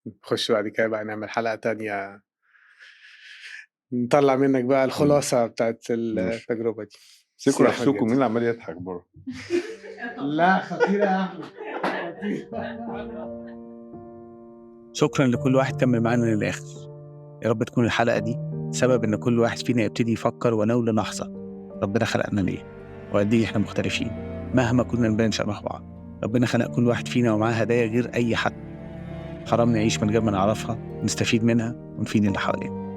Speaker 2: نخش بعد كده بقى نعمل حلقة تانية نطلع منك بقى الخلاصة بتاعت التجربة دي.
Speaker 1: سيكوا نفسكم. مين اللي عمال يضحك بره؟
Speaker 2: لا خطيرة يا أحمد.
Speaker 3: شكرا لكل واحد كمل معانا للآخر. يا رب تكون الحلقة دي سبب إن كل واحد فينا يبتدي يفكر ولو للحظة ربنا خلقنا ليه وقد إيه إحنا مختلفين مهما كنا نبان شبه بعض. ربنا خلق كل واحد فينا ومعاه هدايا غير أي حد. حرام نعيش من غير ما نعرفها ونستفيد منها ونفيد اللي حوالينا.